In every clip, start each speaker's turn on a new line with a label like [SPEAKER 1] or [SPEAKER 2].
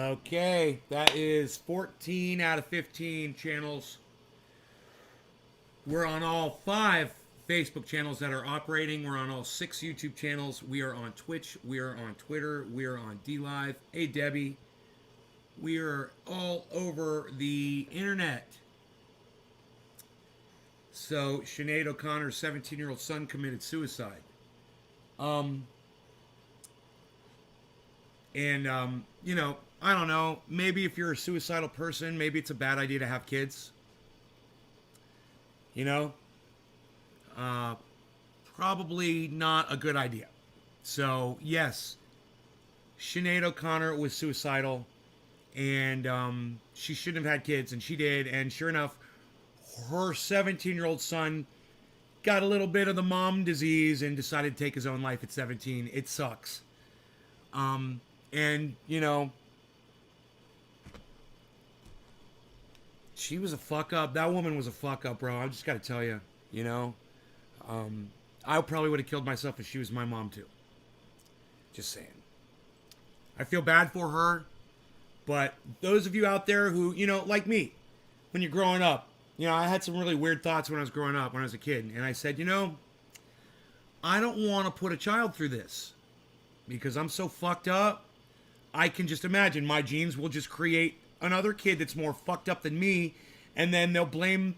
[SPEAKER 1] Okay, that is 14 out of 15 channels. We're on all 5 Facebook channels that are operating. We're on all 6 YouTube channels. We are on Twitch. We are on Twitter. We are on DLive. Hey, Debbie. We are all over the internet. So, Sinead O'Connor's 17-year-old son committed suicide. I don't know. Maybe if you're a suicidal person, maybe it's a bad idea to have kids. You know? Probably not a good idea. So, yes, Sinead O'Connor was suicidal, and she shouldn't have had kids, and she did. And sure enough, her 17-year-old son got a little bit of the mom disease and decided to take his own life at 17. It sucks. And, she was a fuck up. That woman was a fuck up, bro. I just got to tell you, I probably would have killed myself if she was my mom, too. Just saying. I feel bad for her, but those of you out there who, like me, when you're growing up, I had some really weird thoughts when I was growing up, when I was a kid, and I said, I don't want to put a child through this because I'm so fucked up. I can just imagine my genes will just create another kid that's more fucked up than me, and then they'll blame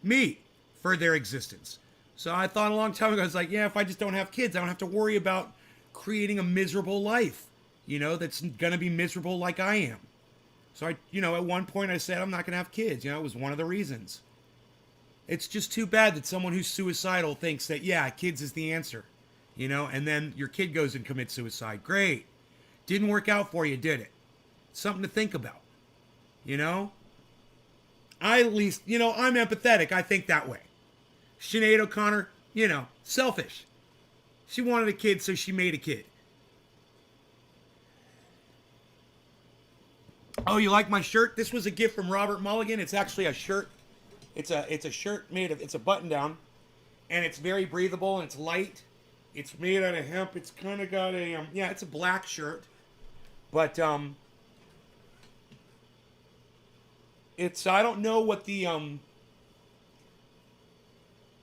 [SPEAKER 1] me for their existence. So I thought a long time ago, I was like, yeah, if I just don't have kids, I don't have to worry about creating a miserable life, that's going to be miserable like I am. So at one point I said, I'm not going to have kids. It was one of the reasons. It's just too bad that someone who's suicidal thinks that, yeah, kids is the answer, and then your kid goes and commits suicide. Great. Didn't work out for you, did it? Something to think about. I at least, I'm empathetic. I think that way. Sinead O'Connor, selfish. She wanted a kid, so she made a kid. Oh, you like my shirt? This was a gift from Robert Mulligan. It's actually a shirt. It's a shirt it's a button down, and it's very breathable and it's light. It's made out of hemp. It's kind of got a it's a black shirt, but it's, I don't know what the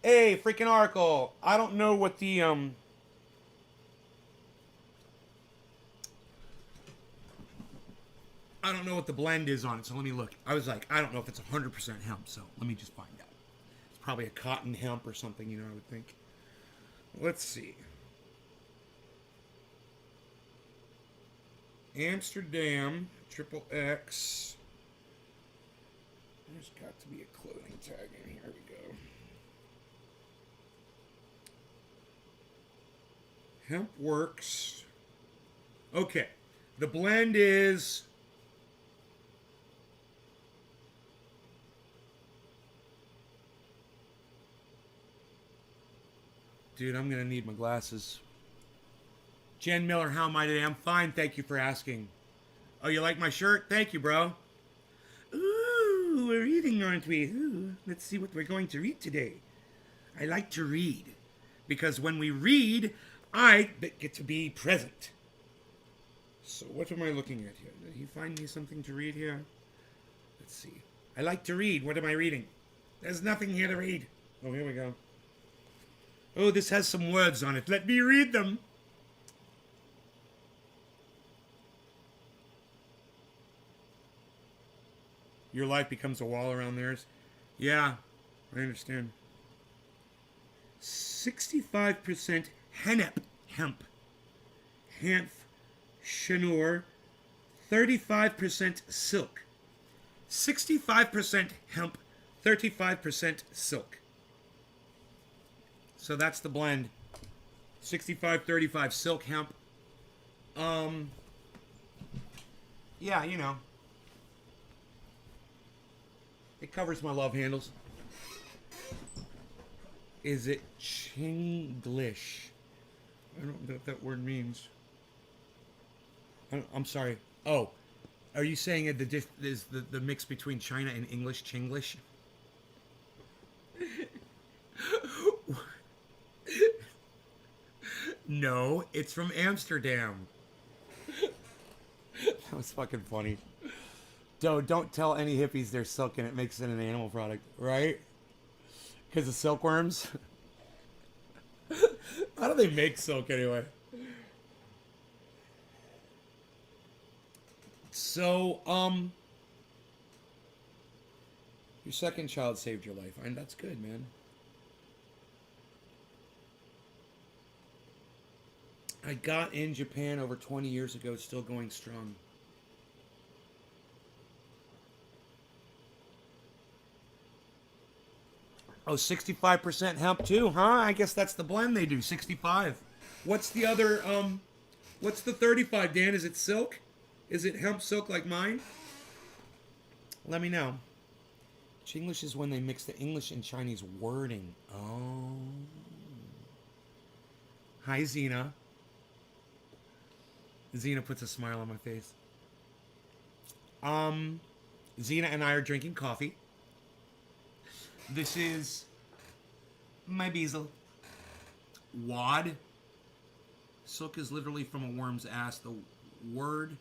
[SPEAKER 1] hey, freaking Oracle. I don't know what the I don't know what the blend is on it, so let me look. I was like, I don't know if it's 100% hemp, so let me just find out. It's probably a cotton hemp or something, I would think. Let's see. Amsterdam, triple X. There's got to be a clothing tag in here. We go. Hemp Works. Okay. The blend is dude, I'm going to need my glasses. Jen Miller, how am I today? I'm fine, thank you for asking. Oh, you like my shirt? Thank you, bro. Ooh, we're reading, aren't we? Ooh, let's see what we're going to read today. I like to read. Because when we read, I get to be present. So what am I looking at here? Did he find me something to read here? Let's see. I like to read. What am I reading? There's nothing here to read. Oh, here we go. Oh, this has some words on it. Let me read them. Your life becomes a wall around theirs. Yeah, I understand. 65% hemp. Hemp. Shanur. 35% silk. 65% hemp. 35% silk. So that's the blend. 65-35 silk hemp. Yeah, it covers my love handles. Is it Chinglish? I don't know what that word means. I'm sorry. Oh, are you saying that is the mix between China and English, Chinglish? No, it's from Amsterdam. That was fucking funny. Don't tell any hippies they're silk and it makes it an animal product, right? Because of silkworms. How do they make silk anyway? So, your second child saved your life. And that's good, man. I got in Japan over 20 years ago, still going strong. Oh, 65% hemp too, huh? I guess that's the blend they do, 65. What's the other, what's the 35, Dan? Is it silk? Is it hemp silk like mine? Let me know. Chinglish is when they mix the English and Chinese wording. Oh. Hi, Xena. Xena puts a smile on my face. Xena and I are drinking coffee. This is my bezel. Wad. Silk is literally from a worm's ass. The word...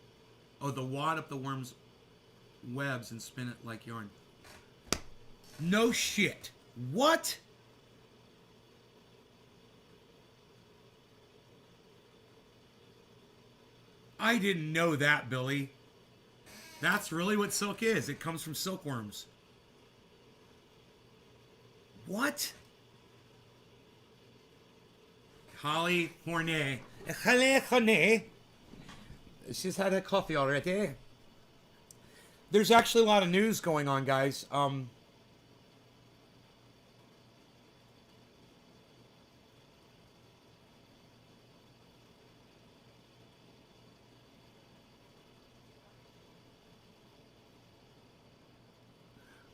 [SPEAKER 1] Oh, the wad up the worm's webs and spin it like yarn. No shit. What? I didn't know that, Billy. That's really what silk is. It comes from silkworms. What? Holly Hornet. She's had a coffee already. There's actually a lot of news going on, guys.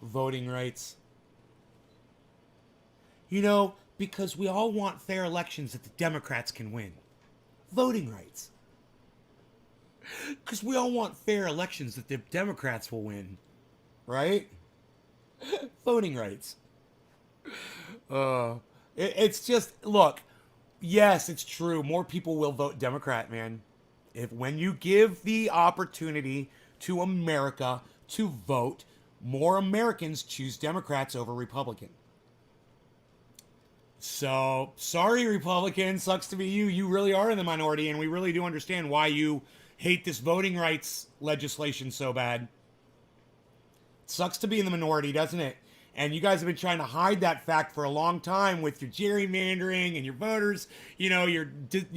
[SPEAKER 1] Voting rights. You know, because we all want fair elections that the Democrats can win. Voting rights. Because we all want fair elections that the Democrats will win. Right? Voting rights. It's just, look, yes, it's true. More people will vote Democrat, man. When you give the opportunity to America to vote, more Americans choose Democrats over Republican. So, sorry, Republicans. Sucks to be you. You really are in the minority, and we really do understand why you hate this voting rights legislation so bad. Sucks to be in the minority, doesn't it? And you guys have been trying to hide that fact for a long time with your gerrymandering and your voters. You know, you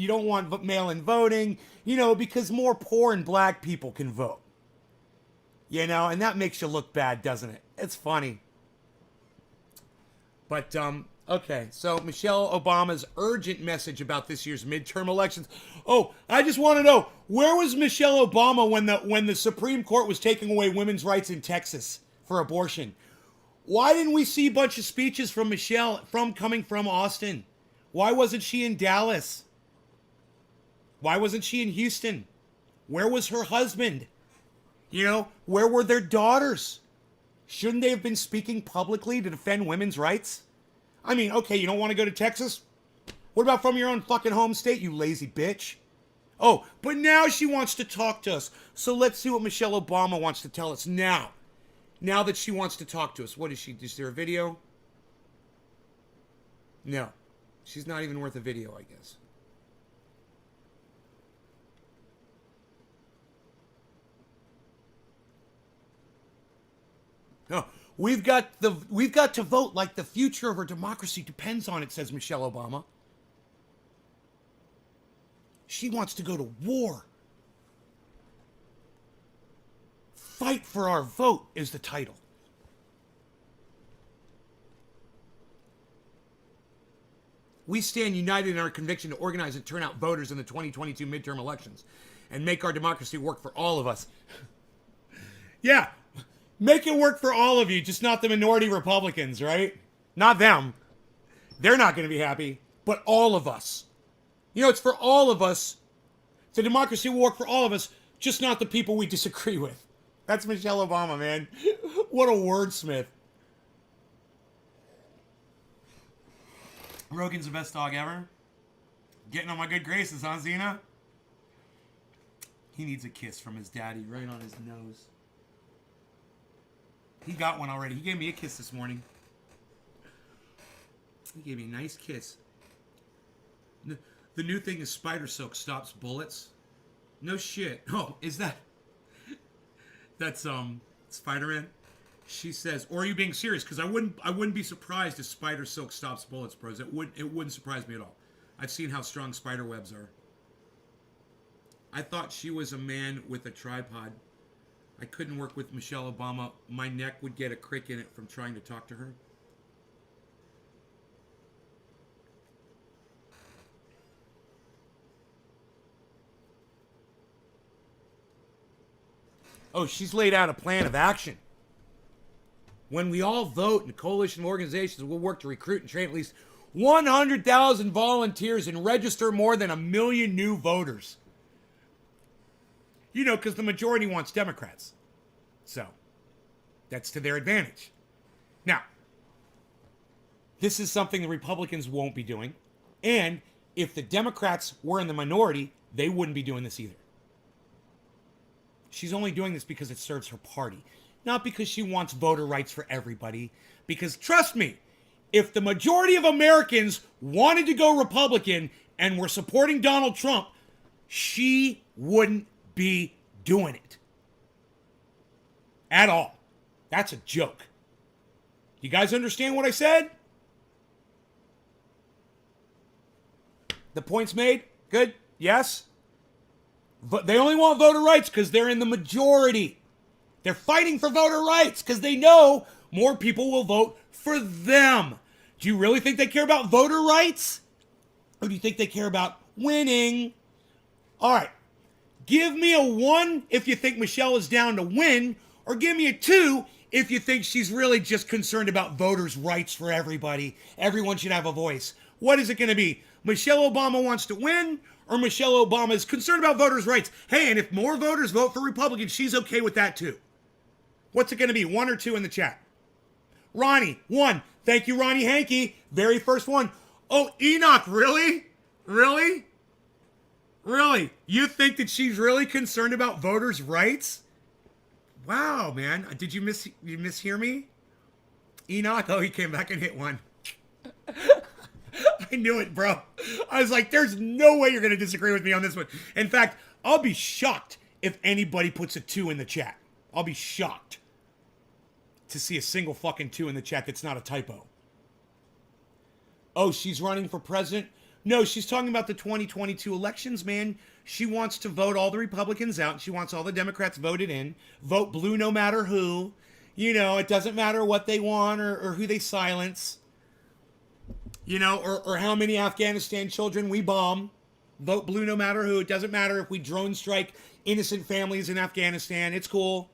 [SPEAKER 1] don't want mail-in voting, you know, because more poor and black people can vote. You know, and that makes you look bad, doesn't it? It's funny. But, okay, so Michelle Obama's urgent message about this year's midterm elections. Oh, I just want to know, where was Michelle Obama when the Supreme Court was taking away women's rights in Texas for abortion? Why didn't we see a bunch of speeches from Michelle coming from Austin? Why wasn't she in Dallas? Why wasn't she in Houston? Where was her husband? You know, where were their daughters? Shouldn't they have been speaking publicly to defend women's rights? I mean, okay, you don't want to go to Texas? What about from your own fucking home state, you lazy bitch? Oh, but now she wants to talk to us. So let's see what Michelle Obama wants to tell us now. Now that she wants to talk to us. What is she? Is there a video? No. She's not even worth a video, I guess. No. We've got to vote like the future of our democracy depends on it, says Michelle Obama. She wants to go to war. Fight for Our Vote is the title. We stand united in our conviction to organize and turn out voters in the 2022 midterm elections and make our democracy work for all of us. Yeah. Make it work for all of you, just not the minority Republicans, right? Not them. They're not going to be happy, but all of us. You know, it's for all of us. The democracy will work for all of us, just not the people we disagree with. That's Michelle Obama, man. What a wordsmith. Rogan's the best dog ever. Getting on my good graces, huh, Xena? He needs a kiss from his daddy right on his nose. He got one already. He gave me a kiss this morning. He gave me a nice kiss. The new thing is spider silk stops bullets. No shit. Oh, is that... That's, Spider-Man? She says, or are you being serious? Because I wouldn't be surprised if spider silk stops bullets, bros. It wouldn't surprise me at all. I've seen how strong spider webs are. I thought she was a man with a tripod. I couldn't work with Michelle Obama. My neck would get a crick in it from trying to talk to her. Oh, she's laid out a plan of action. When we all vote in a coalition of organizations, we'll work to recruit and train at least 100,000 volunteers and register more than 1 million new voters. You know, because the majority wants Democrats. So, that's to their advantage. Now, this is something the Republicans won't be doing. And if the Democrats were in the minority, they wouldn't be doing this either. She's only doing this because it serves her party. Not because she wants voter rights for everybody. Because, trust me, if the majority of Americans wanted to go Republican and were supporting Donald Trump, she wouldn't be doing it. At all. That's a joke. You guys understand what I said? The point's made? Good? Yes? But they only want voter rights because they're in the majority. They're fighting for voter rights because they know more people will vote for them. Do you really think they care about voter rights? Or do you think they care about winning? All right. Give me a 1 if you think Michelle is down to win, or give me a 2 if you think she's really just concerned about voters' rights for everybody. Everyone should have a voice. What is it going to be? Michelle Obama wants to win, or Michelle Obama is concerned about voters' rights? Hey, and if more voters vote for Republicans, she's okay with that too. What's it going to be? 1 or 2 in the chat? Ronnie, 1. Thank you, Ronnie Hankey. Very first one. Oh, Enoch, really? Really? Really? You think that she's really concerned about voters' rights? Wow, man. Did you mishear me? Enoch? Oh, he came back and hit 1. I knew it, bro. I was like, there's no way you're going to disagree with me on this one. In fact, I'll be shocked if anybody puts a 2 in the chat. I'll be shocked to see a single fucking 2 in the chat that's not a typo. Oh, she's running for president? No, she's talking about the 2022 elections, man. She wants to vote all the Republicans out. She wants all the Democrats voted in. Vote blue no matter who. You know, it doesn't matter what they want or who they silence. You know, or how many Afghanistan children we bomb. Vote blue no matter who. It doesn't matter if we drone strike innocent families in Afghanistan. It's cool.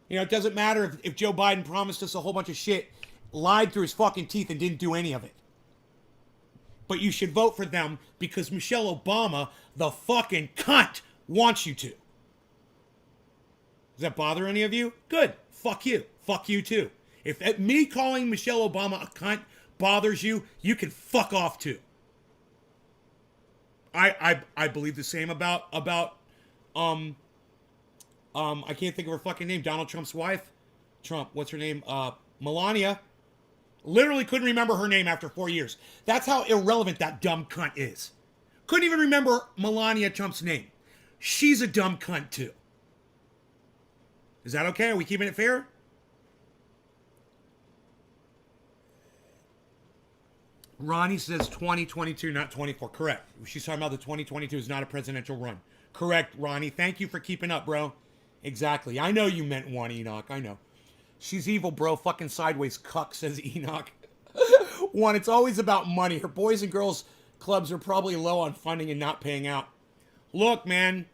[SPEAKER 1] You know, it doesn't matter if Joe Biden promised us a whole bunch of shit, lied through his fucking teeth and didn't do any of it. But you should vote for them because Michelle Obama, the fucking cunt, wants you to. Does that bother any of you? Good. Fuck you. Fuck you too. If me calling Michelle Obama a cunt bothers you, you can fuck off too. I believe the same about I can't think of her fucking name. Donald Trump's wife. What's her name? Melania. Literally couldn't remember her name after 4 years. That's how irrelevant that dumb cunt is. Couldn't even remember Melania Trump's name. She's a dumb cunt too. Is that okay? Are we keeping it fair? Ronnie says 2022, not 24. Correct. She's talking about the 2022 is not a presidential run. Correct, Ronnie. Thank you for keeping up, bro. Exactly. I know you meant 1, Enoch. I know. She's evil, bro. Fucking sideways cuck, says Enoch. 1, it's always about money. Her boys and girls clubs are probably low on funding and not paying out. Look, man.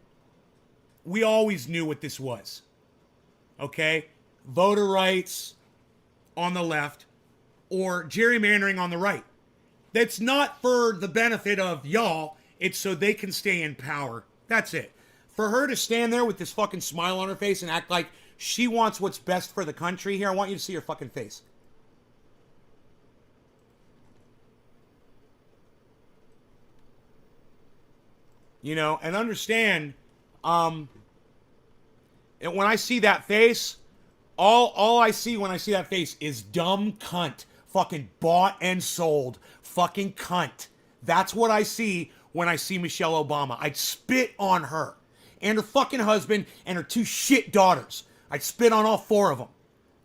[SPEAKER 1] We always knew what this was. Okay? Voter rights on the left or gerrymandering on the right. That's not for the benefit of y'all. It's so they can stay in power. That's it. For her to stand there with this fucking smile on her face and act like she wants what's best for the country. Here, I want you to see her fucking face. You know, and understand, And when I see that face, all I see when I see that face is dumb cunt. Fucking bought and sold. Fucking cunt. That's what I see when I see Michelle Obama. I'd spit on her. And her fucking husband and her 2 shit daughters. I'd spit on all 4 of them.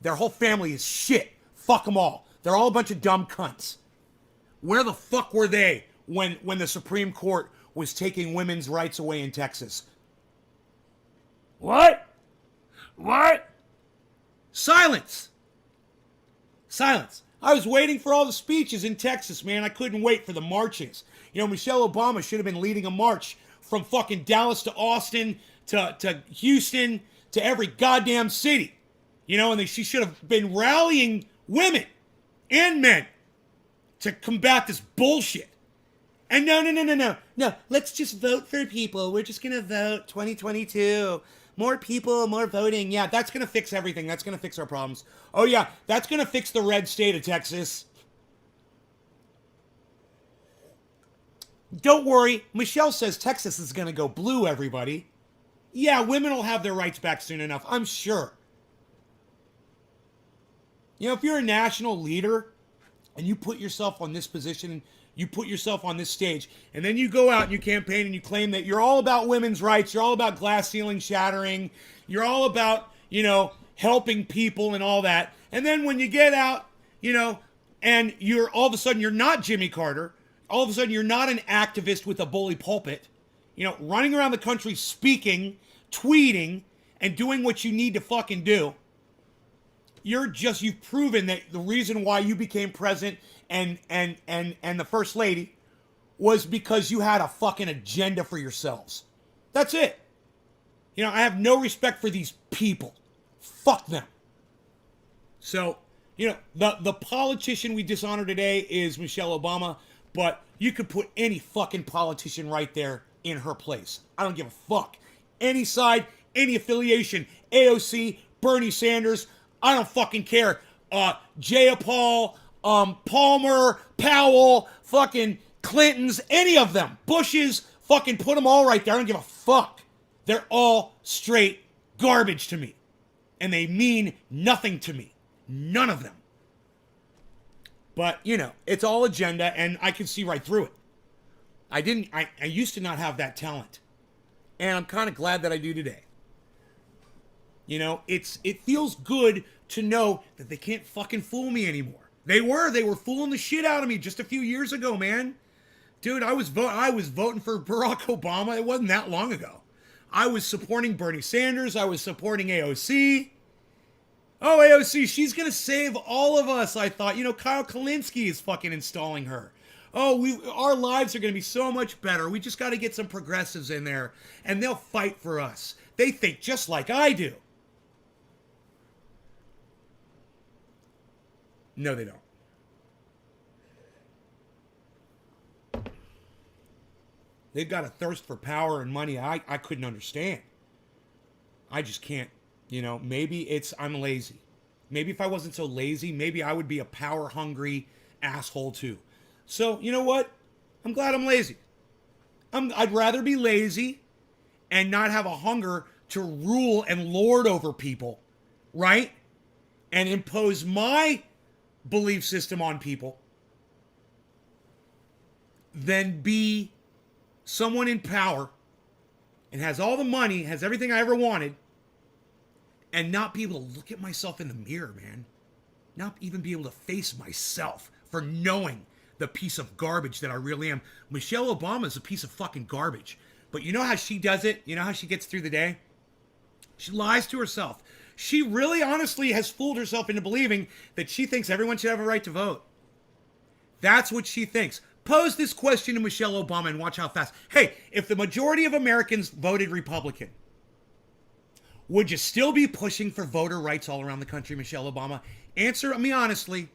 [SPEAKER 1] Their whole family is shit. Fuck them all. They're all a bunch of dumb cunts. Where the fuck were they when the Supreme Court was taking women's rights away in Texas? What? What? Silence. Silence. I was waiting for all the speeches in Texas, man. I couldn't wait for the marchings. You know, Michelle Obama should have been leading a march from fucking Dallas to Austin to Houston to every goddamn city. You know, and she should have been rallying women and men to combat this bullshit. And no. Let's just vote for people. We're just going to vote 2022. More people, more voting. Yeah, that's going to fix everything. That's going to fix our problems. Oh, yeah, that's going to fix the red state of Texas. Don't worry. Michelle says Texas is going to go blue, everybody. Yeah, women will have their rights back soon enough, I'm sure. You know, if you're a national leader and you put yourself on this position, you put yourself on this stage, and then you go out and you campaign and you claim that you're all about women's rights, you're all about glass ceiling shattering, you're all about, you know, helping people and all that. And then when you get out, you know, and you're all of a sudden you're not Jimmy Carter, all of a sudden you're not an activist with a bully pulpit, you know, running around the country speaking, tweeting, and doing what you need to fucking do. You've proven that the reason why you became president and the first lady was because you had a fucking agenda for yourselves. That's it. You know, I have no respect for these people. Fuck them. So, you know, the politician we dishonor today is Michelle Obama, but you could put any fucking politician right there in her place. I don't give a fuck. Any side, any affiliation, AOC, Bernie Sanders, I don't fucking care. Jayapal, Palmer, Powell, fucking Clintons, any of them. Bushes, fucking put them all right there. I don't give a fuck. They're all straight garbage to me. And they mean nothing to me. None of them. But, you know, it's all agenda, and I can see right through it. I used to not have that talent. And I'm kind of glad that I do today. You know, it feels good to know that they can't fucking fool me anymore. They were fooling the shit out of me just a few years ago, man. Dude, I was voting for Barack Obama. It wasn't that long ago. I was supporting Bernie Sanders. I was supporting AOC. Oh, AOC, she's going to save all of us, I thought. You know, Kyle Kalinske is fucking installing her. Oh, our lives are going to be so much better. We just got to get some progressives in there, and they'll fight for us. They think just like I do. No, they don't. They've got a thirst for power and money I couldn't understand. I just can't, you know, maybe I'm lazy. Maybe if I wasn't so lazy, maybe I would be a power-hungry asshole too. So, you know what? I'm glad I'm lazy. I'd rather be lazy and not have a hunger to rule and lord over people, right? And impose my belief system on people than be someone in power and has all the money, has everything I ever wanted, and not be able to look at myself in the mirror, man. Not even be able to face myself for knowing the piece of garbage that I really am. Michelle Obama is a piece of fucking garbage. But you know how she does it? You know how she gets through the day? She lies to herself. She really honestly has fooled herself into believing that she thinks everyone should have a right to vote. That's what she thinks. Pose this question to Michelle Obama and watch how fast. Hey, if the majority of Americans voted Republican, would you still be pushing for voter rights all around the country, Michelle Obama? Answer me honestly.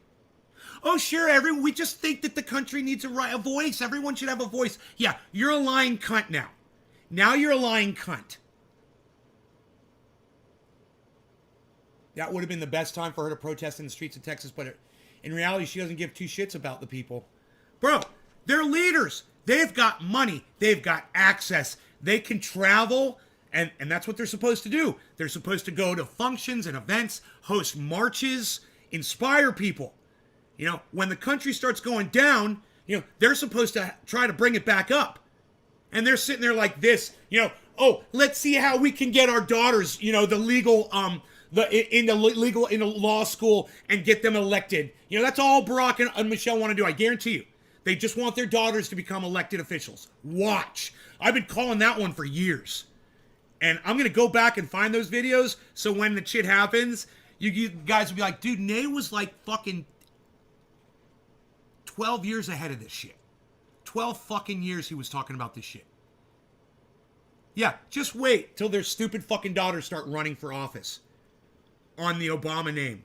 [SPEAKER 1] Oh, sure, we just think that the country needs a voice. Everyone should have a voice. Yeah, you're a lying cunt now. Now you're a lying cunt. That would have been the best time for her to protest in the streets of Texas, but in reality, she doesn't give two shits about the people. Bro, they're leaders. They've got money. They've got access. They can travel. And that's what they're supposed to do. They're supposed to go to functions and events, host marches, inspire people. When the country starts going down, they're supposed to try to bring it back up. And they're sitting there like this, oh, let's see how we can get our daughters, the legal, in the law school and get them elected. That's all Barack and Michelle want to do. I guarantee you. They just want their daughters to become elected officials. Watch. I've been calling that one for years. And I'm going to go back and find those videos so when the shit happens, you guys will be like, dude, Nate was like fucking 12 years ahead of this shit. 12 fucking years he was talking about this shit. Yeah, just wait till their stupid fucking daughters start running for office on the Obama name.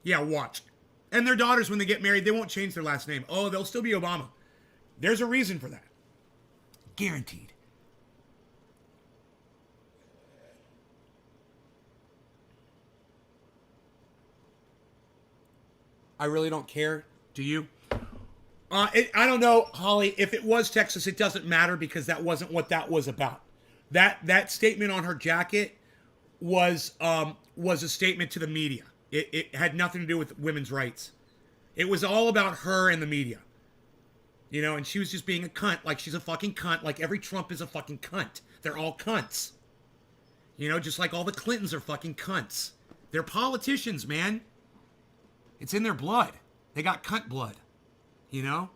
[SPEAKER 1] Yeah, watch. And their daughters, when they get married, they won't change their last name. Oh, they'll still be Obama. There's a reason for that. Guaranteed. I really don't care. Do you? I don't know, Holly. If it was Texas, it doesn't matter because that wasn't what that was about. That statement on her jacket was a statement to the media. It had nothing to do with women's rights. It was all about her and the media. And she was just being a cunt, like she's a fucking cunt, like every Trump is a fucking cunt. They're all cunts. Just like all the Clintons are fucking cunts. They're politicians, man. It's in their blood. They got cunt blood. You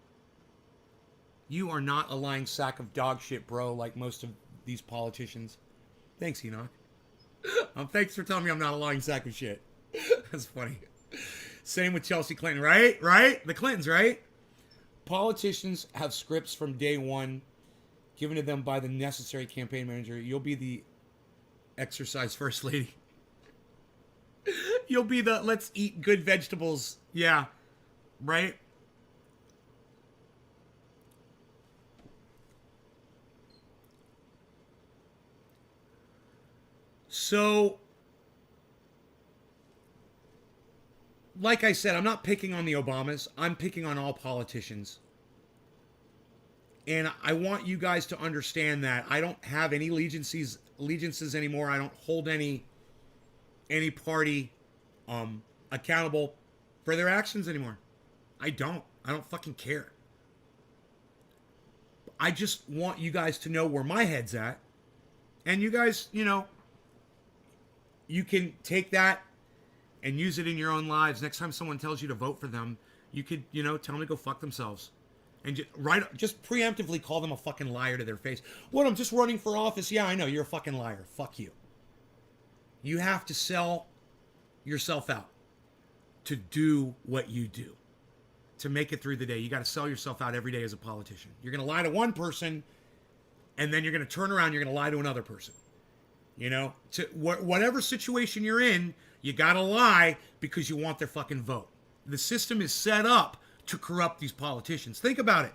[SPEAKER 1] are not a lying sack of dog shit, bro, like most of these politicians. Thanks, Enoch. Thanks for telling me I'm not a lying sack of shit. That's funny. Same with Chelsea Clinton, right? Right? The Clintons, right? Politicians have scripts from day one given to them by the necessary campaign manager. You'll be the exercise first lady. You'll be the let's eat good vegetables. Yeah. Right? So, like I said, I'm not picking on the Obamas. I'm picking on all politicians. And I want you guys to understand that I don't have any allegiances anymore. I don't hold any party accountable for their actions anymore. I don't fucking care. I just want you guys to know where my head's at. And you guys, you can take that and use it in your own lives. Next time someone tells you to vote for them, you could, tell them to go fuck themselves. And just preemptively call them a fucking liar to their face. What, I'm just running for office? Yeah, I know, you're a fucking liar. Fuck you. You have to sell yourself out to do what you do. To make it through the day. You got to sell yourself out every day as a politician. You're going to lie to one person, and then you're going to turn around, you're going to lie to another person. To whatever situation you're in, you got to lie because you want their fucking vote. The system is set up to corrupt these politicians. Think about it.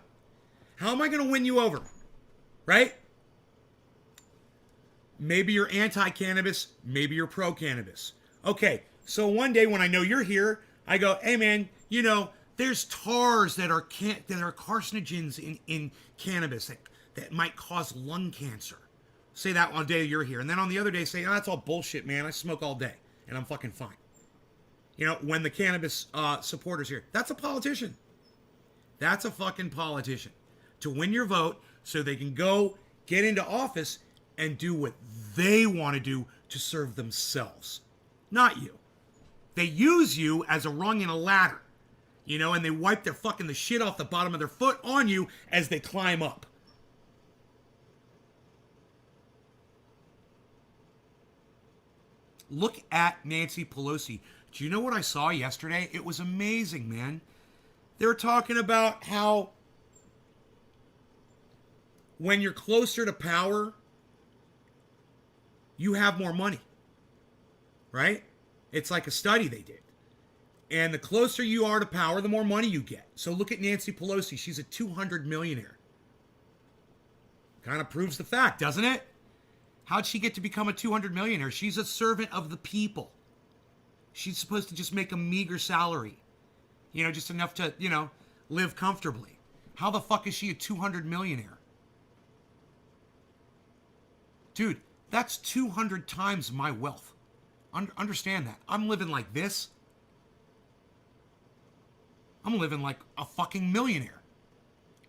[SPEAKER 1] How am I going to win you over? Right? Maybe you're anti-cannabis, maybe you're pro-cannabis. Okay, so one day when I know you're here, I go, hey man, there's tars that are carcinogens in cannabis that might cause lung cancer. Say that one day you're here. And then on the other day say, oh, that's all bullshit, man. I smoke all day and I'm fucking fine. When the cannabis supporters here, that's a politician. That's a fucking politician. To win your vote so they can go get into office and do what they want to do to serve themselves. Not you. They use you as a rung in a ladder. And they wipe the shit off the bottom of their foot on you as they climb up. Look at Nancy Pelosi. Do you know what I saw yesterday? It was amazing, man. They were talking about how when you're closer to power, you have more money. Right? It's like a study they did. And the closer you are to power, the more money you get. So look at Nancy Pelosi. She's a 200 millionaire. Kind of proves the fact, doesn't it? How'd she get to become a 200 millionaire? She's a servant of the people. She's supposed to just make a meager salary. Just enough to, live comfortably. How the fuck is she a 200 millionaire? Dude, That's 200 times my wealth. Understand that. I'm living like this. I'm living like a fucking millionaire.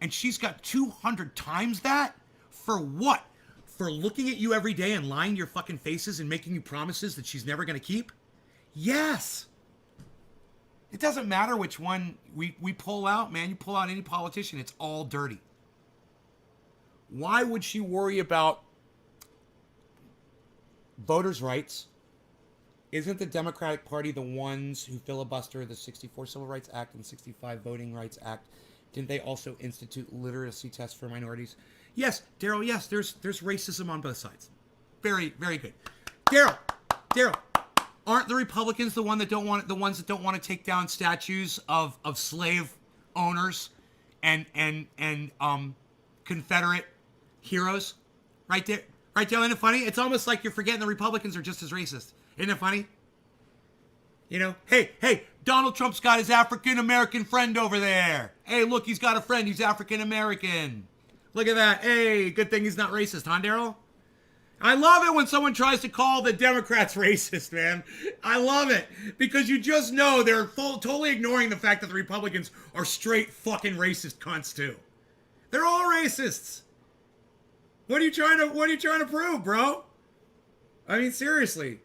[SPEAKER 1] And she's got 200 times that? For what? For looking at you every day and lying to your fucking faces and making you promises that she's never going to keep? Yes. It doesn't matter which one we pull out, man. You pull out any politician, it's all dirty. Why would she worry about voters' rights? Isn't the Democratic Party the ones who filibuster the 64 Civil Rights Act and 65 Voting Rights Act? Didn't they also institute literacy tests for minorities? Yes, Daryl, yes, there's racism on both sides. Very, very good. Daryl, aren't the Republicans the ones that don't want to take down statues of slave owners and Confederate heroes? Right there. Right there, isn't it funny? It's almost like you're forgetting the Republicans are just as racist. Isn't it funny? You know, hey, Donald Trump's got his African-American friend over there. Hey, look, he's got a friend. He's African-American. Look at that. Hey, good thing he's not racist, huh, Daryl? I love it when someone tries to call the Democrats racist, man. I love it. Because you just know they're totally ignoring the fact that the Republicans are straight fucking racist cunts, too. They're all racists. What are you trying to prove, bro? I mean, seriously.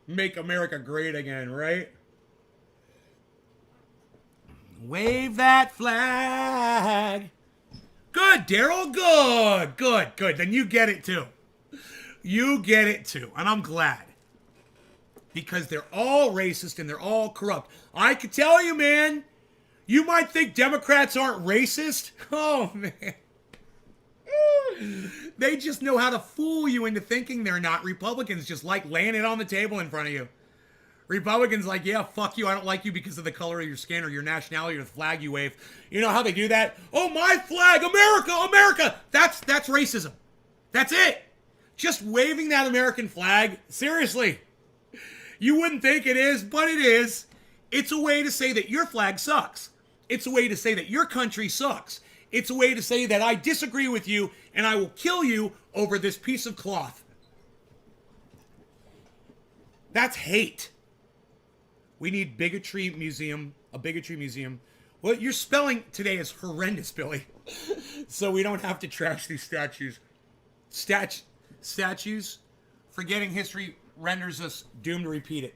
[SPEAKER 1] Make America great again, right? Wave that flag. Good, Daryl. Good. Then you get it too. You get it too. And I'm glad. Because they're all racist and they're all corrupt. I can tell you, man. You might think Democrats aren't racist. Oh, man. They just know how to fool you into thinking they're not. Republicans just like laying it on the table in front of you. Republicans like, yeah, fuck you. I don't like you because of the color of your skin or your nationality or the flag you wave. You know how they do that? Oh, my flag, America. That's racism. That's it. Just waving that American flag. Seriously. You wouldn't think it is, but it is. It's a way to say that your flag sucks. It's a way to say that your country sucks. It's a way to say that I disagree with you and I will kill you over this piece of cloth. That's hate. We need a bigotry museum. Well, your spelling today is horrendous, Billy. So we don't have to trash these statues. Statues, forgetting history renders us doomed to repeat it.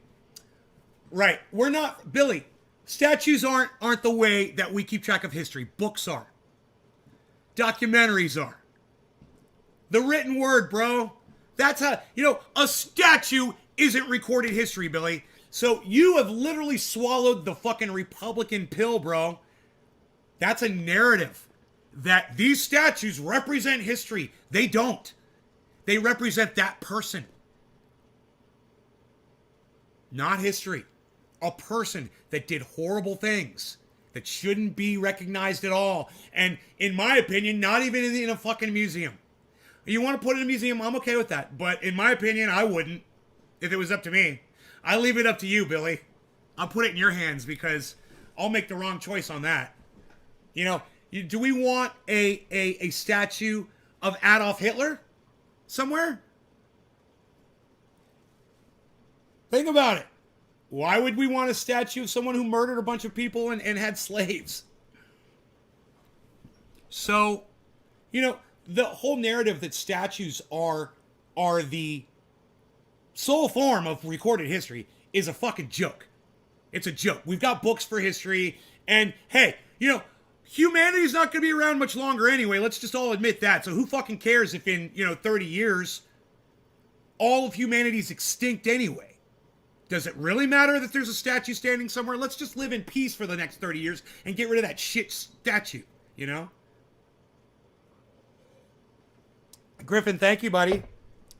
[SPEAKER 1] Right. We're not, Billy, statues aren't the way that we keep track of history. Books are. Documentaries are. The written word, bro. That's how, a statue isn't recorded history, Billy. So you have literally swallowed the fucking Republican pill, bro. That's a narrative that these statues represent history. They don't. They represent that person. Not history. A person that did horrible things that shouldn't be recognized at all. And in my opinion, not even in a fucking museum. You want to put it in a museum, I'm okay with that. But in my opinion, I wouldn't if it was up to me. I leave it up to you, Billy. I'll put it in your hands because I'll make the wrong choice on that. Do we want a statue of Adolf Hitler somewhere? Think about it. Why would we want a statue of someone who murdered a bunch of people and had slaves? So, the whole narrative that statues are the sole form of recorded history is a fucking joke. It's a joke. We've got books for history, and hey, humanity's not going to be around much longer anyway. Let's just all admit that. So who fucking cares if in, 30 years, all of humanity's extinct anyway? Does it really matter that there's a statue standing somewhere? Let's just live in peace for the next 30 years and get rid of that shit statue, Griffin, thank you, buddy.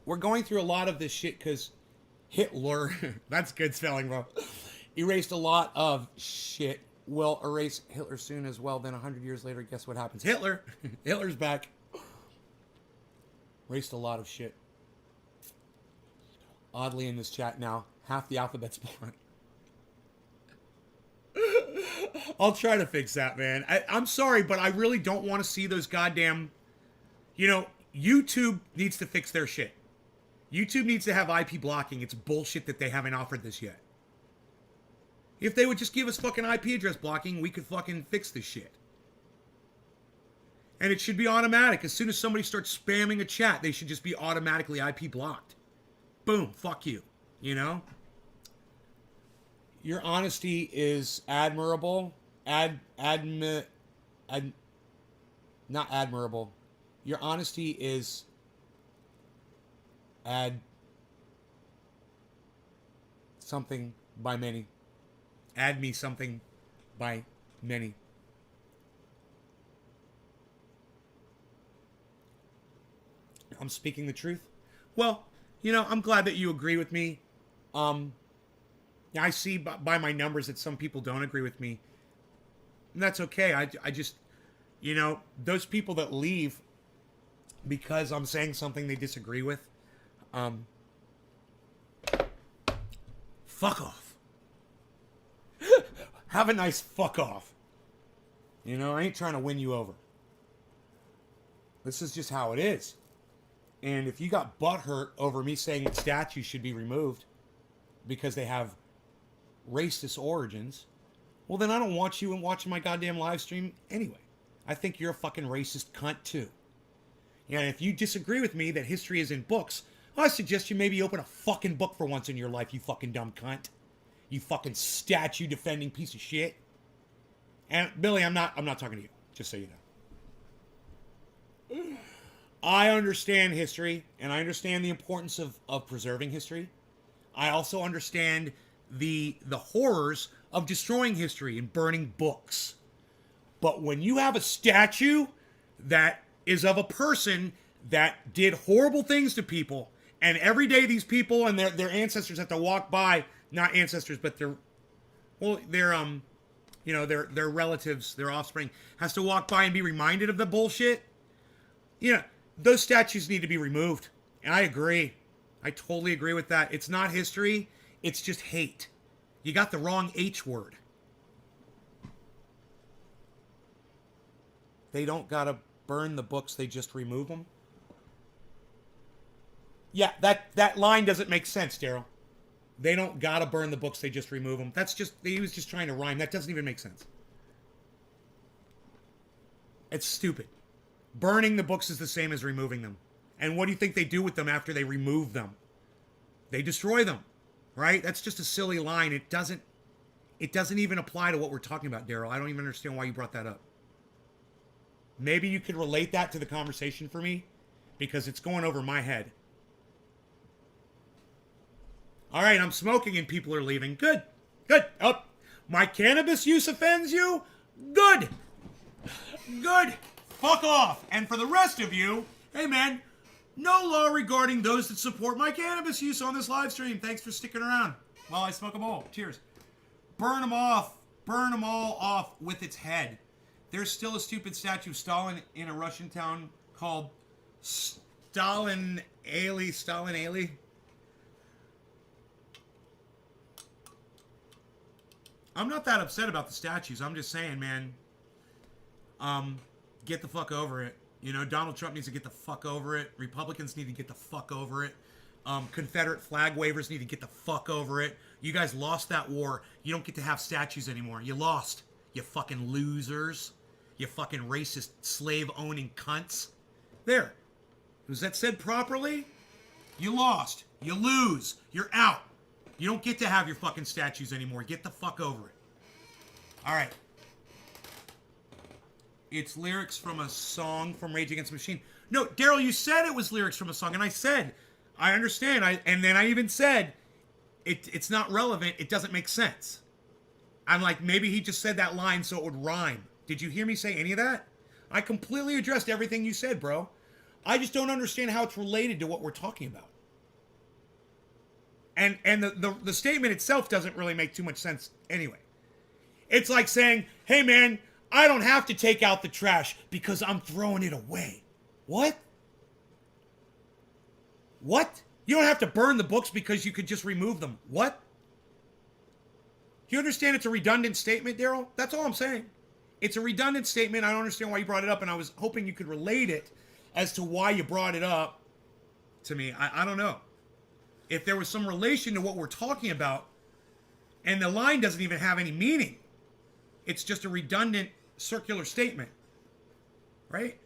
[SPEAKER 1] We're going through a lot of this shit because Hitler, that's good spelling, bro, erased a lot of shit. We'll erase Hitler soon as well. Then 100 years later, guess what happens? Hitler's back. Erased a lot of shit. Oddly, in this chat now, half the alphabet's blonde. I'll try to fix that, man. I'm sorry, but I really don't want to see those goddamn, YouTube needs to fix their shit. YouTube needs to have IP blocking. It's bullshit that they haven't offered this yet. If they would just give us fucking IP address blocking, we could fucking fix this shit. And it should be automatic. As soon as somebody starts spamming a chat, they should just be automatically IP blocked. Boom, fuck you. You know? Your honesty is admirable. Not admirable. Your honesty is something by many. Add me something by many. I'm speaking the truth. Well, you know, I'm glad that you agree with me. I see by my numbers that some people don't agree with me. And that's okay. I just, you know, those people that leave because I'm saying something they disagree with, fuck off. Have a nice fuck off. You know, I ain't trying to win you over. This is just how it is. And if you got butthurt over me saying that statues should be removed because they have racist origins, well, then I don't want you watching my goddamn live stream anyway. I think you're a fucking racist cunt too. And if you disagree with me that history is in books, I suggest you maybe open a fucking book for once in your life, you fucking dumb cunt. You fucking statue defending piece of shit. And Billy, I'm not talking to you, just so you know. I understand history, and I understand the importance of preserving history. I also understand the horrors of destroying history and burning books. But when you have a statue that is of a person that did horrible things to people, and every day these people and their ancestors have to walk by, not ancestors, but their relatives, their offspring, has to walk by and be reminded of the bullshit. You know, those statues need to be removed. And I agree. I totally agree with that. It's not history. It's just hate. You got the wrong H word. They don't gotta burn the books. They just remove them. Yeah, that line doesn't make sense, Daryl. They don't gotta burn the books. They just remove them. He was just trying to rhyme. That doesn't even make sense. It's stupid. Burning the books is the same as removing them. And what do you think they do with them after they remove them? They destroy them, right? That's just a silly line. It doesn't even apply to what we're talking about, Daryl. I don't even understand why you brought that up. Maybe you could relate that to the conversation for me, because it's going over my head. All right, I'm smoking and people are leaving. Good. Good. Oh, my cannabis use offends you? Good. Good. Fuck off. And for the rest of you, hey man, no law regarding those that support my cannabis use on this live stream. Thanks for sticking around while I smoke them all. Cheers. Burn them off. Burn them all off with its head. There's still a stupid statue of Stalin in a Russian town called Stalin Ali. I'm not that upset about the statues. I'm just saying, man, get the fuck over it. You know, Donald Trump needs to get the fuck over it. Republicans need to get the fuck over it. Confederate flag wavers need to get the fuck over it. You guys lost that war. You don't get to have statues anymore. You lost. You fucking losers. You fucking racist slave-owning cunts. There. Was that said properly? You lost. You lose. You're out. You don't get to have your fucking statues anymore. Get the fuck over it. All right. It's lyrics from a song from Rage Against the Machine. No, Daryl, you said it was lyrics from a song, and I said, I understand. And then I even said, it's not relevant. It doesn't make sense. I'm like, maybe he just said that line so it would rhyme. Did you hear me say any of that? I completely addressed everything you said, bro. I just don't understand how it's related to what we're talking about. And the statement itself doesn't really make too much sense anyway. It's like saying, hey man, I don't have to take out the trash because I'm throwing it away. What? What? You don't have to burn the books because you could just remove them. What? Do you understand it's a redundant statement, Daryl? That's all I'm saying. It's a redundant statement. I don't understand why you brought it up, and I was hoping you could relate it as to why you brought it up to me. I don't know. If there was some relation to what we're talking about, and the line doesn't even have any meaning. It's just a redundant circular statement. Right?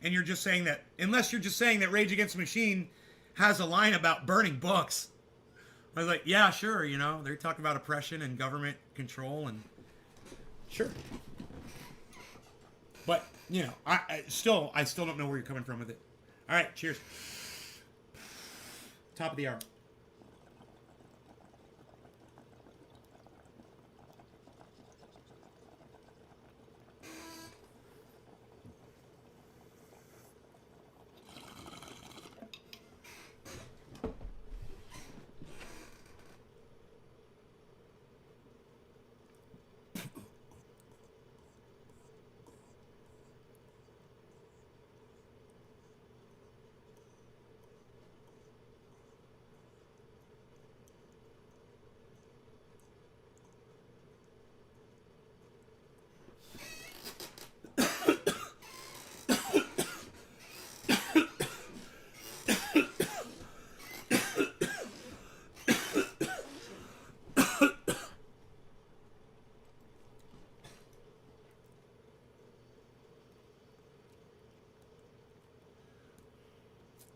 [SPEAKER 1] And you're just saying that, unless you're just saying that Rage Against the Machine has a line about burning books. I was like, yeah, sure, you know, they're talking about oppression and government control and sure. But, you know, I still don't know where you're coming from with it. All right, cheers. Top of the hour.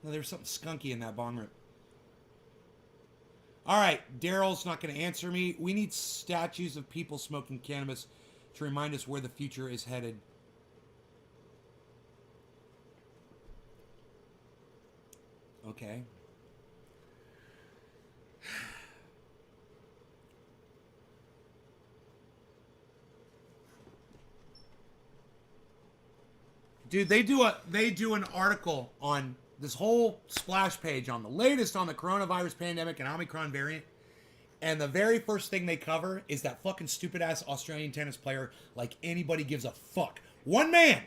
[SPEAKER 1] Well, there's something skunky in that bong rip. All right, Daryl's not going to answer me. We need statues of people smoking cannabis to remind us where the future is headed. Okay. Dude, they do an article on this whole splash page on the latest on the coronavirus pandemic and Omicron variant. And the very first thing they cover is that fucking stupid ass Australian tennis player, like anybody gives a fuck. One man.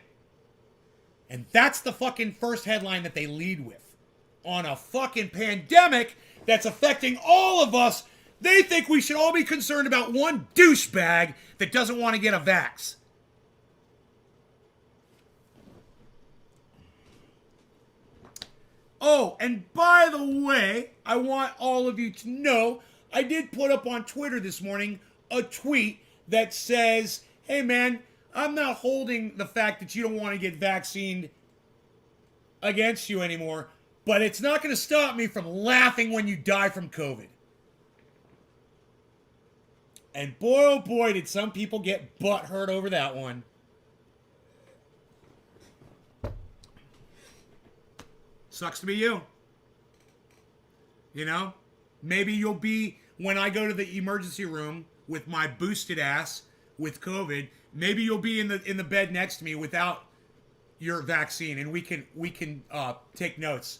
[SPEAKER 1] And that's the fucking first headline that they lead with. On a fucking pandemic that's affecting all of us, they think we should all be concerned about one douchebag that doesn't want to get a vax. Oh, and by the way, I want all of you to know, I did put up on Twitter this morning a tweet that says, hey man, I'm not holding the fact that you don't want to get vaccinated against you anymore, but it's not going to stop me from laughing when you die from COVID. And boy, oh boy, did some people get butthurt over that one. Sucks to be you. You know? Maybe you'll be, when I go to the emergency room with my boosted ass with COVID, maybe you'll be in the bed next to me without your vaccine, and we can take notes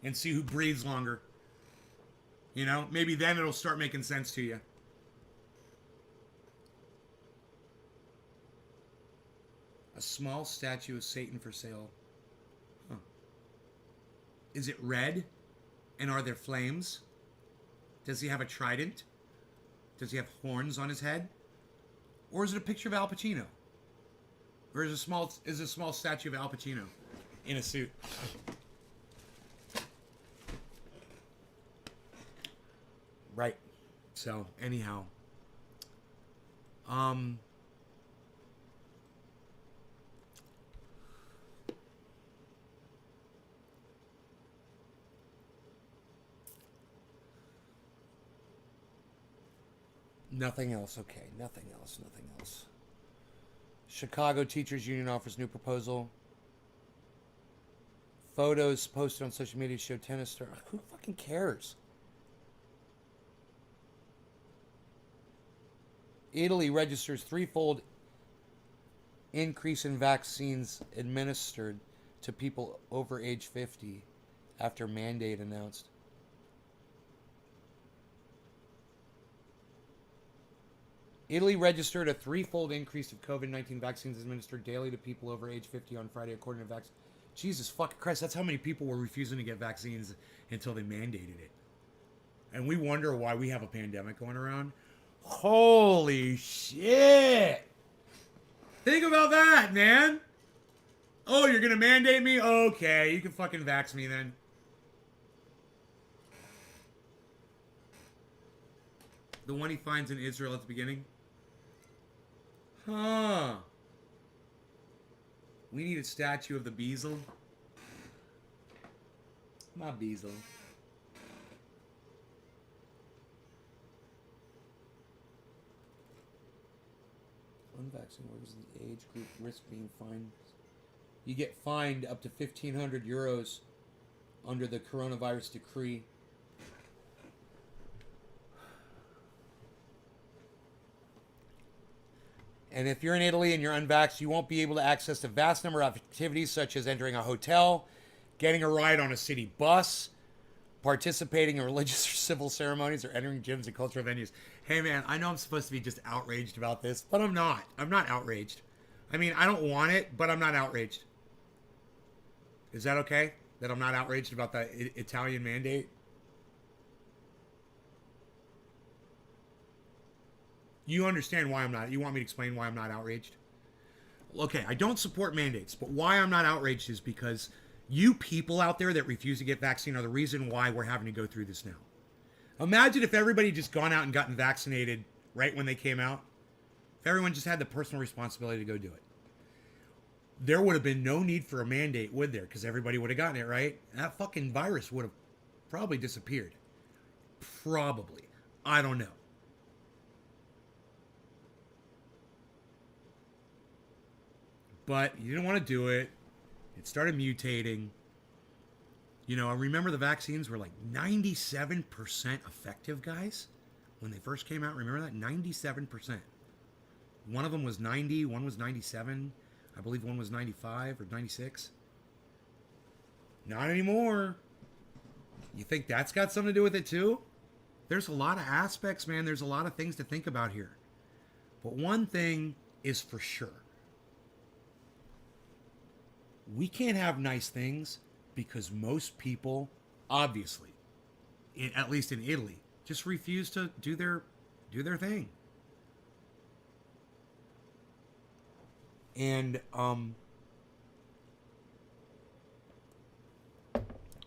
[SPEAKER 1] and see who breathes longer. You know? Maybe then it'll start making sense to you. A small statue of Satan for sale. Huh. Is it red? And are there flames? Does he have a trident? Does he have horns on his head? Or is it a picture of Al Pacino? Or is it a small statue of Al Pacino in a suit? Right. So, anyhow. Nothing else. Okay, nothing else. Nothing else. Chicago Teachers Union offers new proposal. Photos posted on social media show tennis star. Who fucking cares? Italy registers threefold increase in vaccines administered to people over age 50 after mandate announced. Italy registered a threefold increase of COVID-19 vaccines administered daily to people over age 50 on Friday, according to vaccines. Jesus fucking Christ, that's how many people were refusing to get vaccines until they mandated it. And we wonder why we have a pandemic going around. Holy shit! Think about that, man! Oh, you're gonna mandate me? Okay, you can fucking vax me then. The one he finds in Israel at the beginning? Huh. We need a statue of the Beazle. My Beazle. Unvaccinated workers in the age group risk being fined. You get fined up to 1,500 euros under the coronavirus decree. And if you're in Italy and you're unvaxxed, you won't be able to access a vast number of activities such as entering a hotel, getting a ride on a city bus, participating in religious or civil ceremonies, or entering gyms and cultural venues. Hey man, I know I'm supposed to be just outraged about this, but I'm not. I'm not outraged. I mean, I don't want it, but I'm not outraged. Is that okay? That I'm not outraged about the Italian mandate? You understand why I'm not. You want me to explain why I'm not outraged? Okay, I don't support mandates, but why I'm not outraged is because you people out there that refuse to get vaccinated are the reason why we're having to go through this now. Imagine if everybody just gone out and gotten vaccinated right when they came out. If everyone just had the personal responsibility to go do it. There would have been no need for a mandate, would there? Because everybody would have gotten it, right? That fucking virus would have probably disappeared. Probably. I don't know. But you didn't want to do it. It started mutating. You know, I remember the vaccines were like 97% effective, guys. When they first came out, remember that? 97%. One of them was 90, one was 97. I believe one was 95 or 96. Not anymore. You think that's got something to do with it too? There's a lot of aspects, man. There's a lot of things to think about here. But one thing is for sure. We can't have nice things because most people, obviously, at least in Italy, just refuse to do their thing. And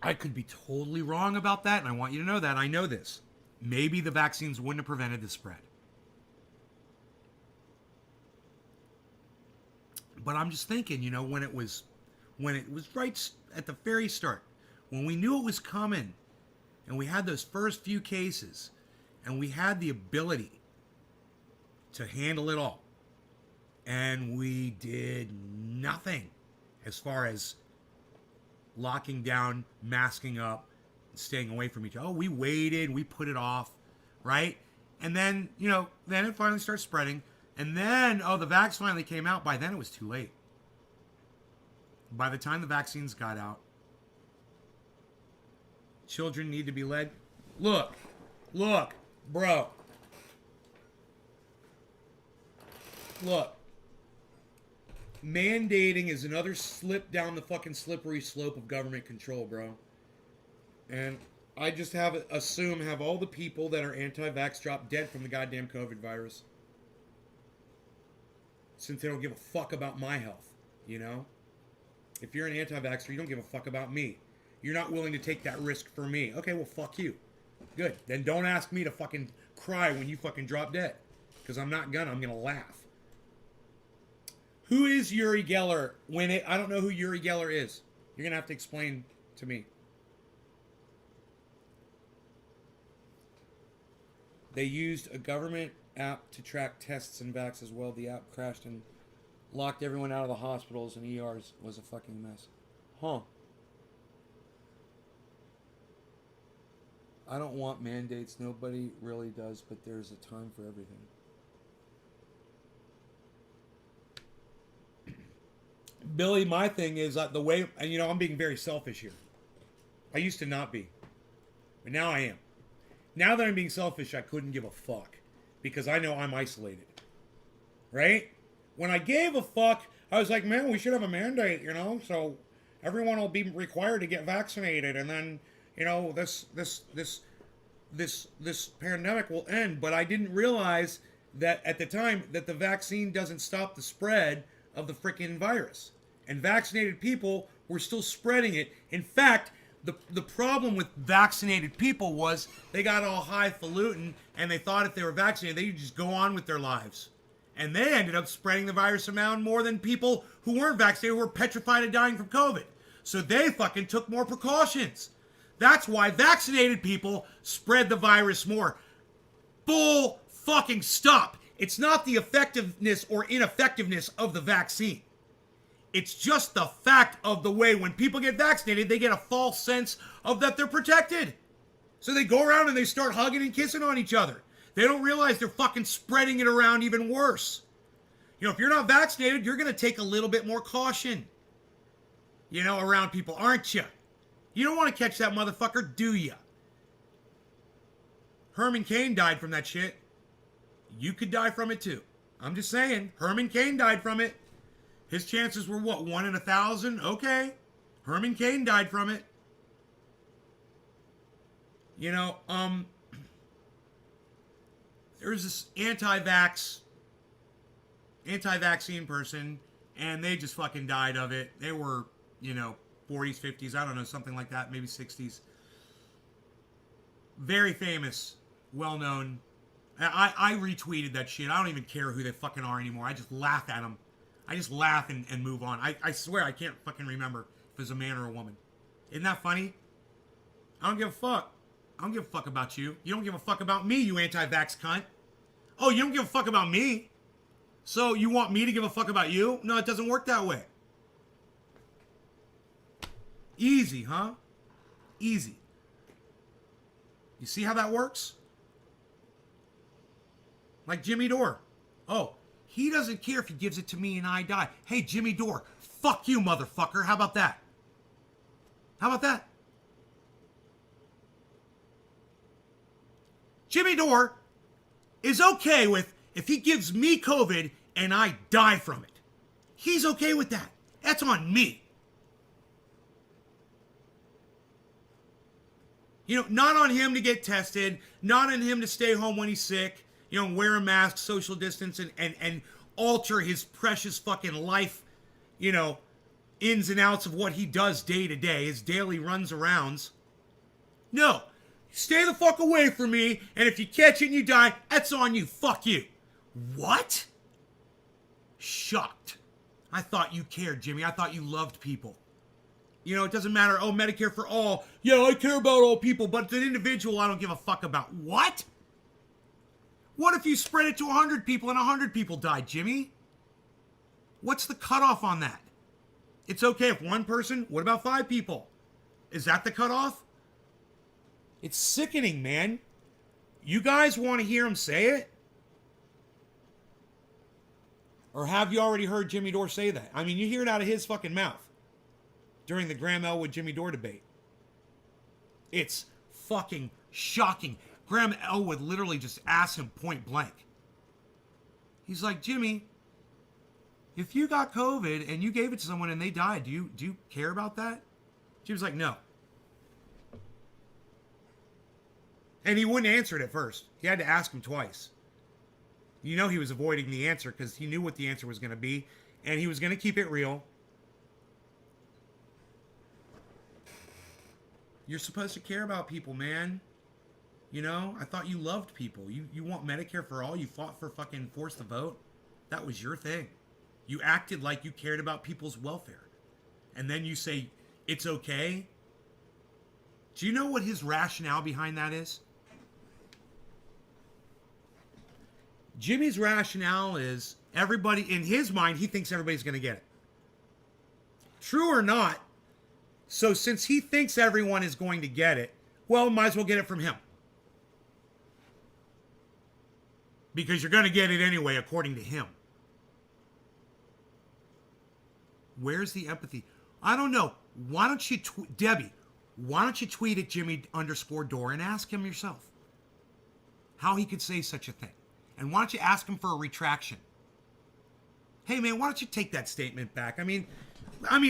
[SPEAKER 1] I could be totally wrong about that, and I want you to know that. I know this. Maybe the vaccines wouldn't have prevented the spread. But I'm just thinking, you know, when it was right at the very start, when we knew it was coming, and we had those first few cases, and we had the ability to handle it all, and we did nothing as far as locking down, masking up, staying away from each other. Oh, we waited, we put it off, right? And then, you know, then it finally starts spreading. And then, the vax finally came out. By then, it was too late. By the time the vaccines got out, children need to be led. Look, bro. Look. Mandating is another slip down the fucking slippery slope of government control, bro. And I just have all the people that are anti-vax drop dead from the goddamn COVID virus. Since they don't give a fuck about my health, you know? If you're an anti-vaxxer, you don't give a fuck about me. You're not willing to take that risk for me. Okay, well, fuck you. Good. Then don't ask me to fucking cry when you fucking drop dead. Because I'm not gonna. I'm gonna laugh. Who is Uri Geller? I don't know who Uri Geller is. You're gonna have to explain to me. They used a government app to track tests and vax as well. The app crashed and locked everyone out of the hospitals and ERs. Was a fucking mess. Huh. I don't want mandates. Nobody really does, but there's a time for everything. Billy, my thing is the way, and you know, I'm being very selfish here. I used to not be, but now I am. Now that I'm being selfish, I couldn't give a fuck because I know I'm isolated. Right? When I gave a fuck, I was like, man, we should have a mandate, you know, so everyone will be required to get vaccinated, and then, you know, this pandemic will end. But I didn't realize that at the time that the vaccine doesn't stop the spread of the freaking virus. And vaccinated people were still spreading it. In fact, the problem with vaccinated people was they got all highfalutin and they thought if they were vaccinated, they could just go on with their lives. And they ended up spreading the virus around more than people who weren't vaccinated, who were petrified of dying from COVID. So they fucking took more precautions. That's why vaccinated people spread the virus more. Bull fucking stop. It's not the effectiveness or ineffectiveness of the vaccine. It's just the fact of the way when people get vaccinated, they get a false sense of that they're protected. So they go around and they start hugging and kissing on each other. They don't realize they're fucking spreading it around even worse. You know, if you're not vaccinated, you're going to take a little bit more caution, you know, around people, aren't you? You don't want to catch that motherfucker, do you? Herman Cain died from that shit. You could die from it too. I'm just saying, Herman Cain died from it. His chances were what, 1 in 1,000? Okay. Herman Cain died from it. You know, there's this anti-vaccine person, and they just fucking died of it. They were, you know, 40s, 50s, I don't know, something like that, maybe 60s. Very famous, well-known. I retweeted that shit. I don't even care who they fucking are anymore. I just laugh at them. I just laugh and move on. I swear I can't fucking remember if it's a man or a woman. Isn't that funny? I don't give a fuck. I don't give a fuck about you. You don't give a fuck about me, you anti-vax cunt. Oh, you don't give a fuck about me? So you want me to give a fuck about you? No, it doesn't work that way. Easy, huh? Easy. You see how that works? Like Jimmy Dore. Oh, he doesn't care if he gives it to me and I die. Hey, Jimmy Dore, fuck you, motherfucker. How about that? How about that? Jimmy Dore is okay with if he gives me COVID and I die from it. He's okay with that. That's on me. You know, not on him to get tested, not on him to stay home when he's sick, you know, wear a mask, social distance, and alter his precious fucking life, you know, ins and outs of what he does day to day, his daily runs arounds. No. Stay the fuck away from me, and if you catch it and you die, that's on you. Fuck you. What? Shocked. I thought you cared, Jimmy. I thought you loved people. You know, it doesn't matter. Oh, Medicare for all. Yeah, I care about all people, but as an individual, I don't give a fuck about. What? What if you spread it to 100 people and 100 people died, Jimmy? What's the cutoff on that? It's okay if one person. What about 5 people? Is that the cutoff? It's sickening, man. You guys want to hear him say it? Or have you already heard Jimmy Dore say that? I mean, you hear it out of his fucking mouth during the Graham Elwood Jimmy Dore debate. It's fucking shocking. Graham Elwood literally just asked him point blank. He's like, Jimmy, if you got COVID and you gave it to someone and they died, do you care about that? Jimmy's like, no. And he wouldn't answer it at first. He had to ask him twice. You know he was avoiding the answer because he knew what the answer was going to be. And he was going to keep it real. You're supposed to care about people, man. You know, I thought you loved people. You want Medicare for all? You fought for fucking force the vote? That was your thing. You acted like you cared about people's welfare. And then you say, it's okay? Do you know what his rationale behind that is? Jimmy's rationale is everybody, in his mind, he thinks everybody's going to get it. True or not, so since he thinks everyone is going to get it, well, might as well get it from him. Because you're going to get it anyway, according to him. Where's the empathy? I don't know. Why don't you, Debbie, why don't you tweet at Jimmy_Dore and ask him yourself how he could say such a thing? And why don't you ask him for a retraction? Hey, man, why don't you take that statement back? I mean,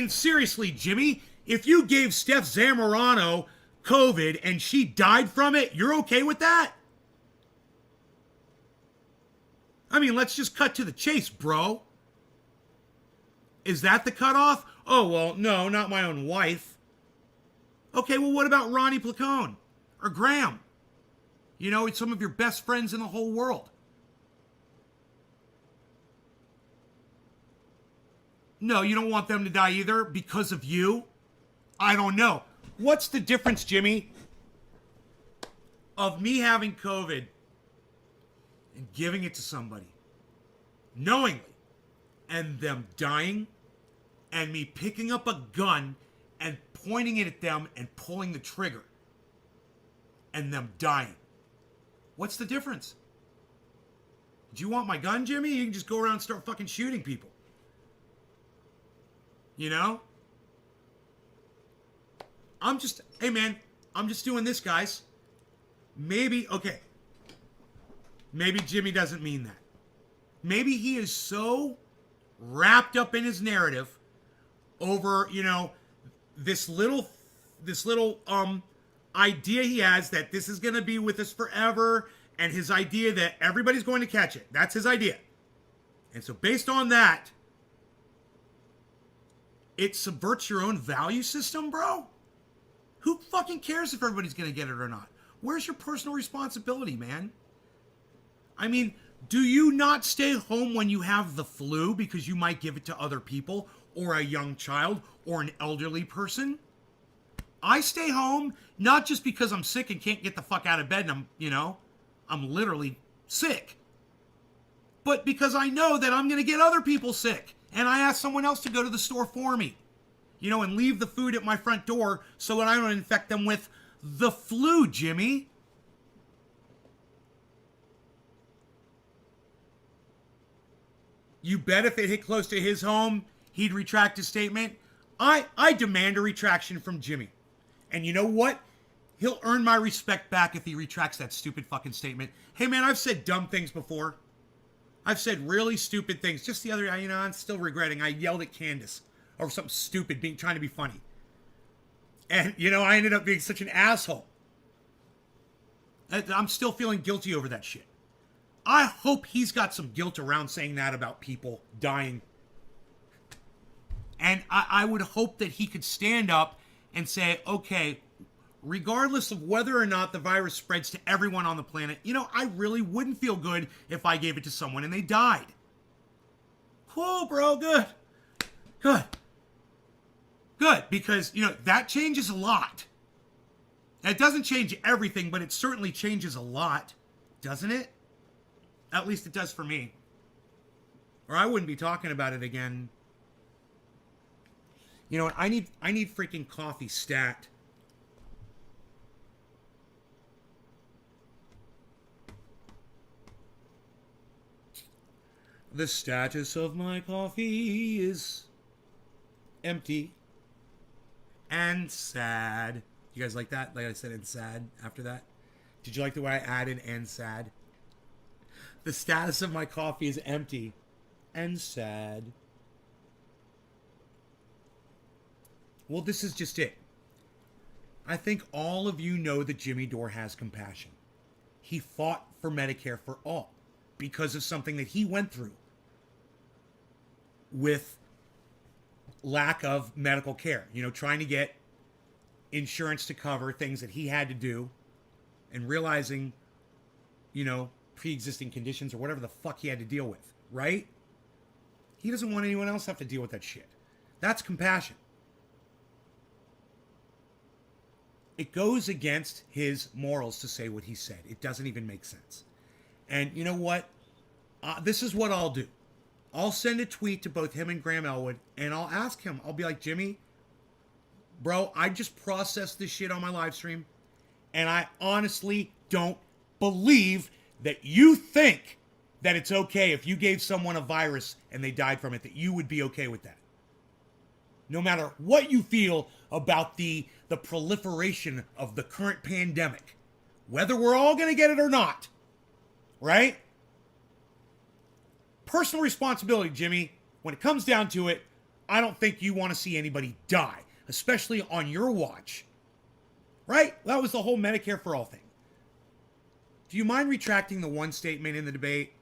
[SPEAKER 1] seriously, Jimmy, if you gave Steph Zamorano COVID and she died from it, you're okay with that? I mean, let's just cut to the chase, bro. Is that the cutoff? Oh, well, no, not my own wife. Okay, well, what about Ronnie Placone? Or Graham? You know, it's some of your best friends in the whole world. No, you don't want them to die either because of you? I don't know. What's the difference, Jimmy, of me having COVID and giving it to somebody knowingly and them dying and me picking up a gun and pointing it at them and pulling the trigger and them dying? What's the difference? Do you want my gun, Jimmy? You can just go around and start fucking shooting people. You know? Hey man, I'm just doing this, guys. Maybe Jimmy doesn't mean that. Maybe he is so wrapped up in his narrative over, you know, this little idea he has that this is going to be with us forever, and his idea that everybody's going to catch it. That's his idea. And so based on that, it subverts your own value system, bro. Who fucking cares if everybody's going to get it or not? Where's your personal responsibility, man? I mean, do you not stay home when you have the flu because you might give it to other people or a young child or an elderly person? I stay home not just because I'm sick and can't get the fuck out of bed and I'm literally sick, but because I know that I'm going to get other people sick. And I ask someone else to go to the store for me, you know, and leave the food at my front door so that I don't infect them with the flu, Jimmy. You bet if it hit close to his home, he'd retract his statement. I demand a retraction from Jimmy. And you know what? He'll earn my respect back if he retracts that stupid fucking statement. Hey man, I've said dumb things before. I've said really stupid things. Just the other day, you know, I'm still regretting. I yelled at Candace over something stupid, trying to be funny. And, you know, I ended up being such an asshole. I'm still feeling guilty over that shit. I hope he's got some guilt around saying that about people dying. And I would hope that he could stand up and say, okay, regardless of whether or not the virus spreads to everyone on the planet, you know, I really wouldn't feel good if I gave it to someone and they died. Cool, bro, good. Good, because, you know, that changes a lot. It doesn't change everything, but it certainly changes a lot, doesn't it? At least it does for me. Or I wouldn't be talking about it again. You know what? I need freaking coffee stat. The status of my coffee is empty and sad. You guys like that? Like I said, and sad after that? Did you like the way I added and sad? The status of my coffee is empty and sad. Well, this is just it. I think all of you know that Jimmy Dore has compassion. He fought for Medicare for all because of something that he went through with lack of medical care. You know, trying to get insurance to cover things that he had to do and realizing, you know, pre-existing conditions or whatever the fuck he had to deal with, right? He doesn't want anyone else to have to deal with that shit. That's compassion. It goes against his morals to say what he said. It doesn't even make sense. And you know what? This is what I'll do. I'll send a tweet to both him and Graham Elwood, and I'll ask him. I'll be like, Jimmy, bro, I just processed this shit on my live stream, and I honestly don't believe that you think that it's okay if you gave someone a virus and they died from it, that you would be okay with that. No matter what you feel about the proliferation of the current pandemic, whether we're all going to get it or not, right? Personal responsibility, Jimmy. When it comes down to it, I don't think you want to see anybody die, especially on your watch. Right? That was the whole Medicare for all thing. Do you mind retracting the one statement in the debate?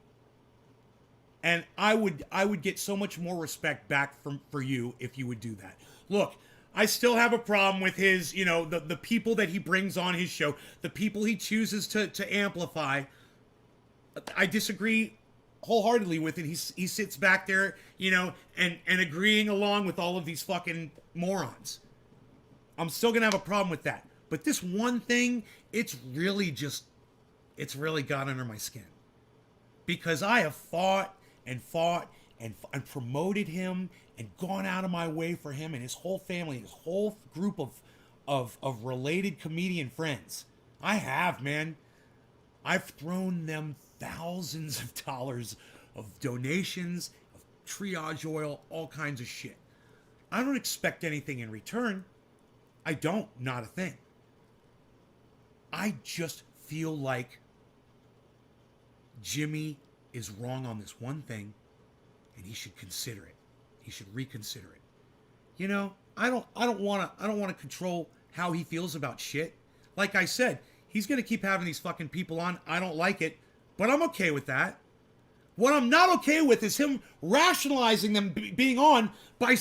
[SPEAKER 1] And I would get so much more respect back from for you if you would do that. Look, I still have a problem with his, the people that he brings on his show, the people he chooses to amplify. I disagree wholeheartedly with it. He sits back there, and agreeing along with all of these fucking morons. I'm still gonna have a problem with that. But this one thing, it's really got under my skin. Because I have fought and promoted him and gone out of my way for him and his whole family, his whole group of related comedian friends. I have, man. I've thrown them thousands of dollars of donations, of triage oil, all kinds of shit. I don't expect anything in return. I don't, not a thing. I just feel like Jimmy is wrong on this one thing, and he should consider it. He should reconsider it. I don't want to control how he feels about shit. Like I said, he's going to keep having these fucking people on. I don't like it, but I'm okay with that. What I'm not okay with is him rationalizing them being on by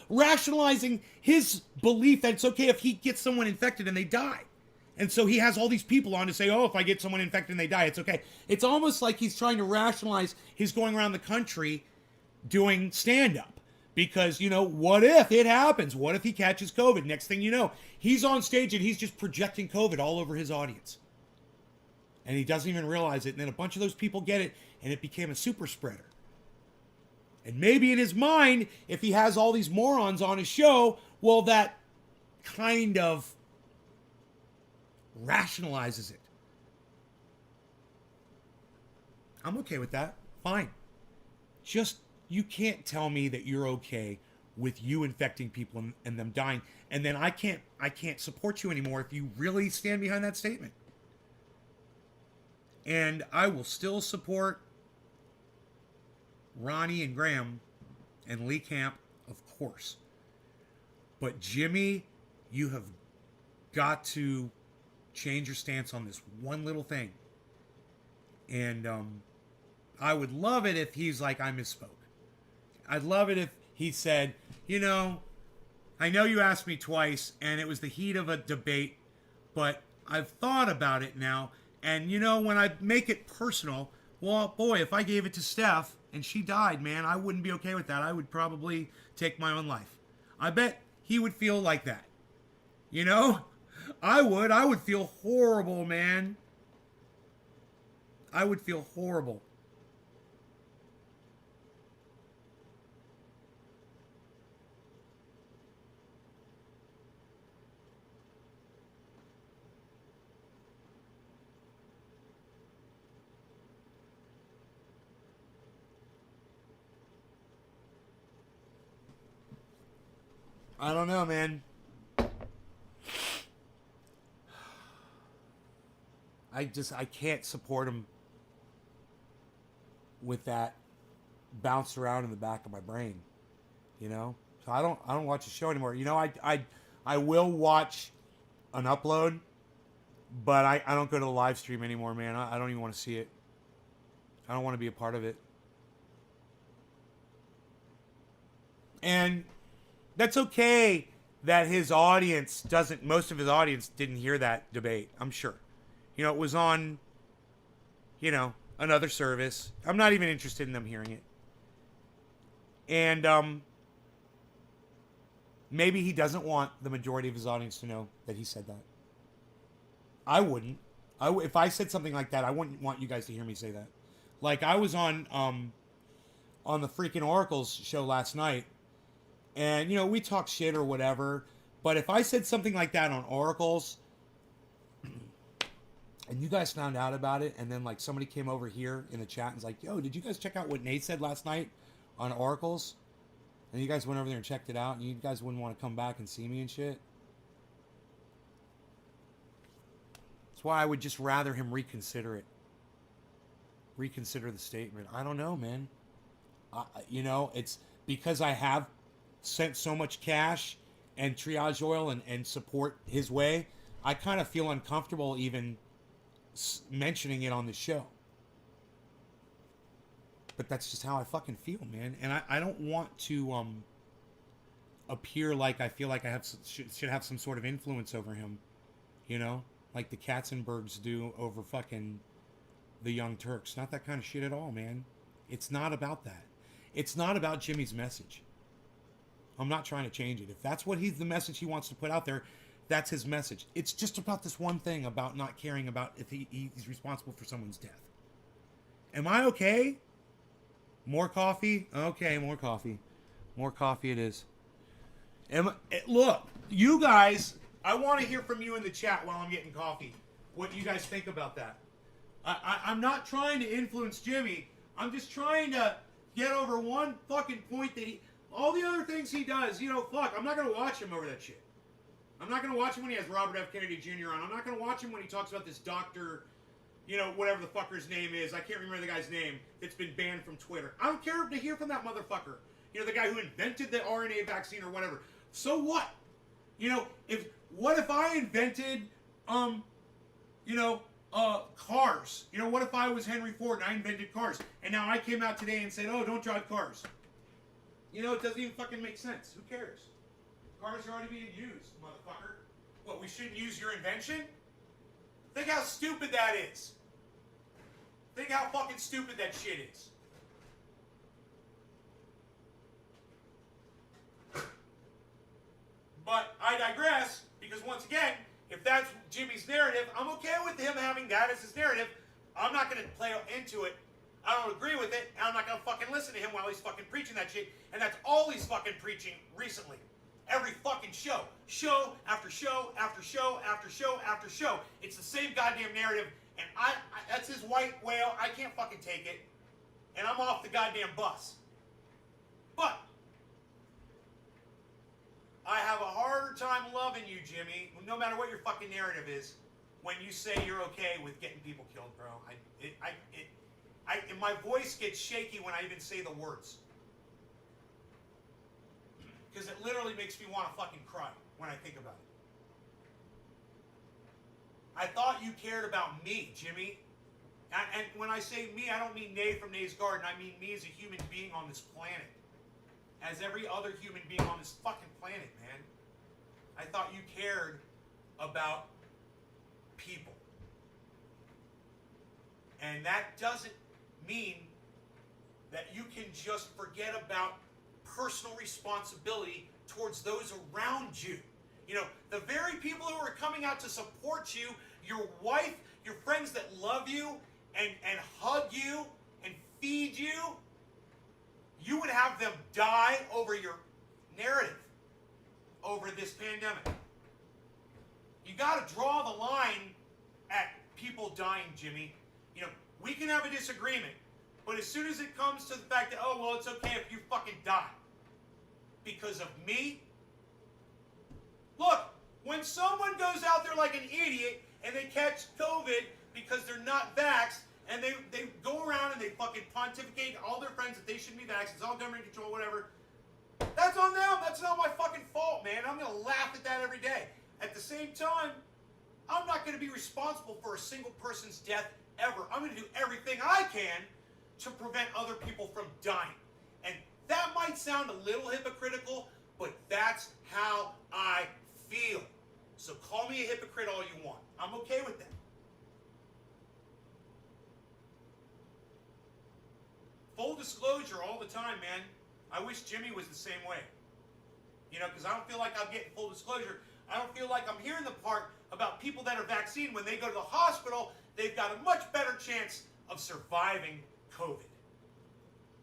[SPEAKER 1] rationalizing his belief that it's okay if he gets someone infected and they die. And so he has all these people on to say, oh, if I get someone infected and they die, it's okay. It's almost like he's trying to rationalize his going around the country doing stand-up. Because, what if it happens? What if he catches COVID? Next thing you know, he's on stage and he's just projecting COVID all over his audience. And he doesn't even realize it. And then a bunch of those people get it, and it became a super spreader. And maybe in his mind, if he has all these morons on his show, well, that kind of rationalizes it. I'm okay with that. Fine. Just, you can't tell me that you're okay with you infecting people and them dying, and then I can't support you anymore if you really stand behind that statement. And I will still support Ronnie and Graham and Lee Camp, of course. But Jimmy, you have got to change your stance on this one little thing. And I would love it if he's like, I misspoke. I'd love it if he said, I know you asked me twice and it was the heat of a debate, but I've thought about it now. And when I make it personal, well, boy, if I gave it to Steph and she died, man, I wouldn't be okay with that. I would probably take my own life. I bet he would feel like that. I would feel horrible, man. I would feel horrible. I don't know, man. I can't support him with that bounced around in the back of my brain, So I don't watch the show anymore. I will watch an upload, but I don't go to the live stream anymore, man. I don't even want to see it. I don't want to be a part of it. And that's okay that his audience most of his audience didn't hear that debate, I'm sure. It was on, another service. I'm not even interested in them hearing it. And maybe he doesn't want the majority of his audience to know that he said that. I wouldn't. If I said something like that, I wouldn't want you guys to hear me say that. Like, I was on the freaking Oracle's show last night, and, we talk shit or whatever, but if I said something like that on Oracle's, and you guys found out about it, and then, like, somebody came over here in the chat and was like, yo, did you guys check out what Nate said last night on Oracle's? And you guys went over there and checked it out, and you guys wouldn't want to come back and see me and shit? That's why I would just rather him reconsider it. Reconsider the statement. I don't know, man. It's because I have sent so much cash and triage oil and support his way, I kind of feel uncomfortable even mentioning it on the show. But that's just how I fucking feel, man. And I don't want to appear like I feel like I have should have some sort of influence over him, you know, like the Katzenbergs do over fucking the Young Turks. Not that kind of shit at all, man. It's not about that. It's not about Jimmy's message. I'm not trying to change it. If that's what the message he wants to put out there, that's his message. It's just about this one thing about not caring about if he's responsible for someone's death. Am I okay? More coffee? Okay, more coffee. More coffee it is. Look, you guys, I want to hear from you in the chat while I'm getting coffee. What you guys think about that? I'm not trying to influence Jimmy. I'm just trying to get over one fucking point that all the other things he does, you know, fuck, I'm not going to watch him over that shit. I'm not going to watch him when he has Robert F. Kennedy Jr. on. I'm not going to watch him when he talks about this doctor, you know, whatever the fucker's name is. I can't remember the guy's name. It's been banned from Twitter. I don't care to hear from that motherfucker. You know, the guy who invented the RNA vaccine or whatever. So what? You know, what if I invented, cars? You know, what if I was Henry Ford and I invented cars? And now I came out today and said, oh, don't drive cars. You know, it doesn't even fucking make sense. Who cares? Cars are already being used, motherfucker. What, we shouldn't use your invention? Think how stupid that is. Think how fucking stupid that shit is. But I digress, because once again, if that's Jimmy's narrative, I'm okay with him having that as his narrative. I'm not going to play into it. I don't agree with it, and I'm not going to fucking listen to him while he's fucking preaching that shit. And that's all he's fucking preaching recently. Every fucking show. Show after show after show after show after show. It's the same goddamn narrative, and I that's his white whale. I can't fucking take it. And I'm off the goddamn bus. But I have a harder time loving you, Jimmy, no matter what your fucking narrative is, when you say you're okay with getting people killed, bro. My voice gets shaky when I even say the words. Because it literally makes me want to fucking cry when I think about it. I thought you cared about me, Jimmy. And when I say me, I don't mean Nay from Nay's Garden. I mean me as a human being on this planet. As every other human being on this fucking planet, man. I thought you cared about people. And that doesn't mean that you can just forget about personal responsibility towards those around you. You know, the very people who are coming out to support you, your wife, your friends that love you and hug you and feed you, you would have them die over your narrative, over this pandemic. You got to draw the line at people dying, Jimmy. You know, we can have a disagreement, but as soon as it comes to the fact that, oh, well, it's okay if you fucking die because of me. Look, when someone goes out there like an idiot and they catch COVID because they're not vaxxed, and they go around and they fucking pontificate all their friends that they shouldn't be vaxxed, it's all government control, whatever. That's on them. That's not my fucking fault, man. I'm going to laugh at that every day. At the same time, I'm not going to be responsible for a single person's death ever. I'm going to do everything I can to prevent other people from dying. And that might sound a little hypocritical, but that's how I feel. So call me a hypocrite all you want. I'm okay with that. Full disclosure all the time, man. I wish Jimmy was the same way. You know, because I don't feel like I'm getting full disclosure. I don't feel like I'm hearing the part about people that are vaccinated. When they go to the hospital, they've got a much better chance of surviving COVID.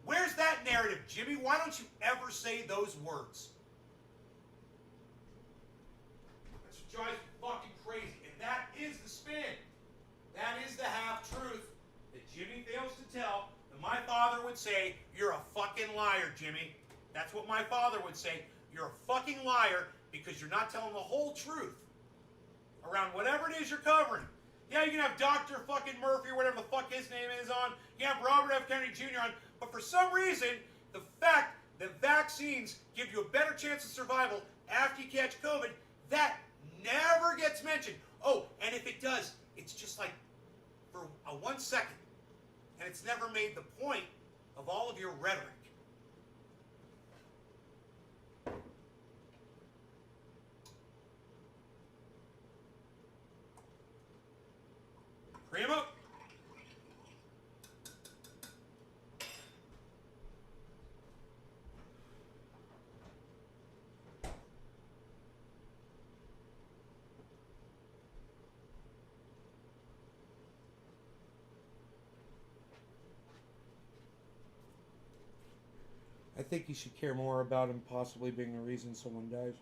[SPEAKER 1] Where's that narrative, Jimmy? Why don't you ever say those words? That's what drives me fucking crazy. And that is the spin. That is the half-truth that Jimmy fails to tell. And my father would say, you're a fucking liar, Jimmy. That's what my father would say. You're a fucking liar because you're not telling the whole truth around whatever it is you're covering. Yeah, you can have Dr. fucking Murphy or whatever the fuck his name is on. You can have Robert F. Kennedy Jr. on. But for some reason, the fact that vaccines give you a better chance of survival after you catch COVID, that never gets mentioned. Oh, and if it does, it's just like for 1 second. And it's never made the point of all of your rhetoric. Primo. I think you should care more about him possibly being the reason someone dies.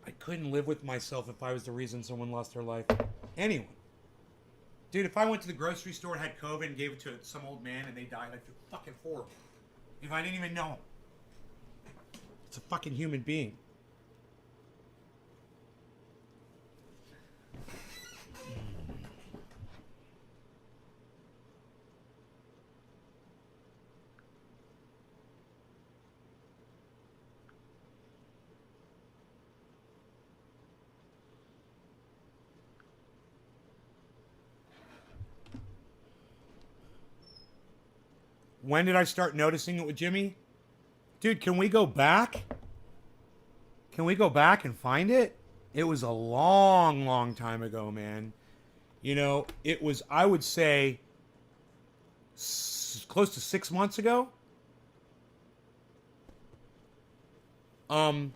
[SPEAKER 1] I couldn't live with myself if I was the reason someone lost their life. Anyone. Dude, if I went to the grocery store and had COVID and gave it to some old man and they died, I'd feel fucking horrible. If I didn't even know him. It's a fucking human being. When did I start noticing it with Jimmy? Dude, can we go back? Can we go back and find it? It was a long, long time ago, man. You know, it was, I would say, close to 6 months ago. And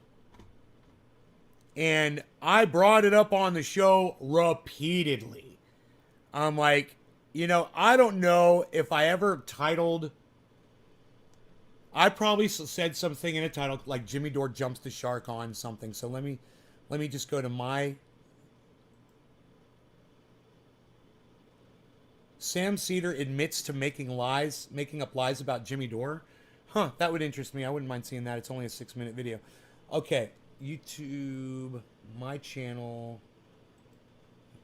[SPEAKER 1] I brought it up on the show repeatedly. I'm like, you know, I don't know if I ever titled. I probably said something in a title like Jimmy Dore jumps the shark on something. So let me just go to my. Sam Cedar admits to making up lies about Jimmy Dore. Huh, that would interest me. I wouldn't mind seeing that. It's only a 6-minute video. Okay, YouTube, my channel.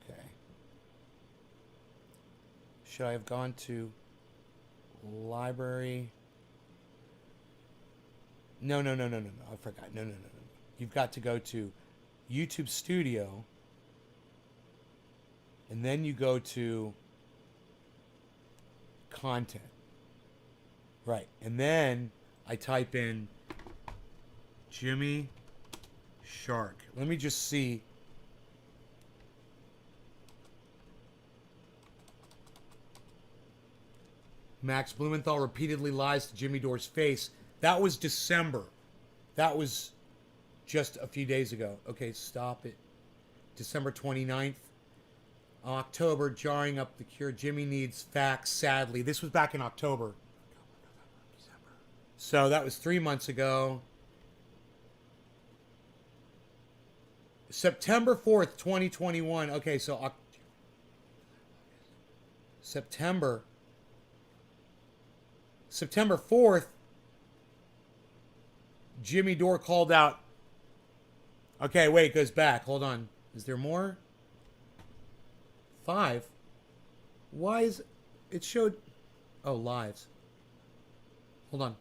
[SPEAKER 1] Okay. Should I have gone to library? No. I forgot. No. You've got to go to YouTube Studio. And then you go to content. Right. And then I type in Jimmy Shark. Let me just see. Max Blumenthal repeatedly lies to Jimmy Dore's face. That was December. That was just a few days ago. Okay, stop it. December 29th. October, jarring up the cure. Jimmy needs facts, sadly. This was back in October. So that was 3 months ago. September 4th, 2021. Okay, so September 4th, Jimmy Dore called out. Okay, wait, it goes back. Hold on. Is there more? 5. Why is it showed? Oh, lives. Hold on.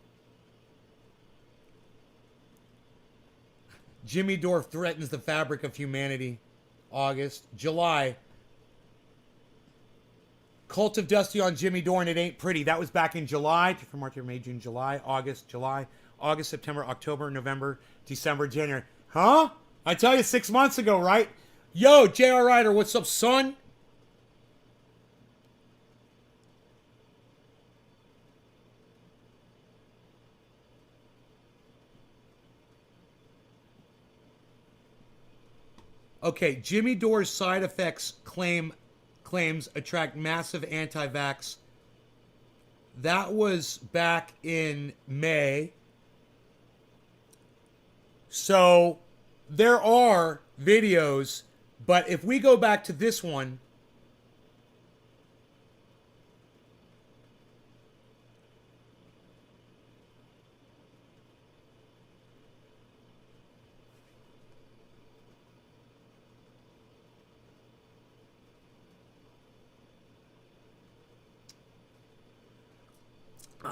[SPEAKER 1] Jimmy Dore threatens the fabric of humanity. August. July. Cult of Dusty on Jimmy Dore and it ain't pretty. That was back in July. From March, May, June, July. August, July. August, September, October, November, December, January. Huh? I tell you 6 months ago, right? Yo, J.R. Ryder, what's up, son? Okay, Jimmy Dore's side effects claims attract massive anti-vax. That was back in May. So there are videos, but if we go back to this one,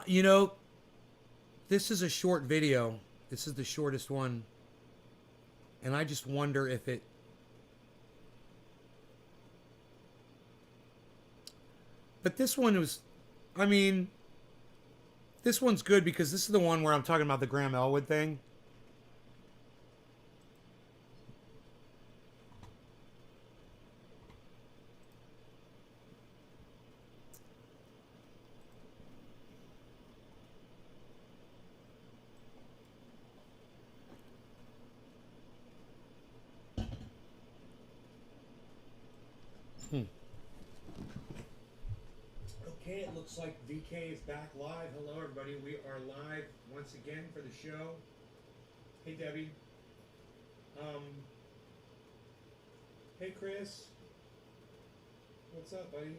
[SPEAKER 1] you know, this is a short video. This is the shortest one. And I just wonder if it... But this one was, I mean, this one's good because this is the one where I'm talking about the Graham Elwood thing. Okay, it looks like VK is back live. Hello, everybody. We are live once again for the show. Hey, Debbie. Hey, Chris. What's up, buddy?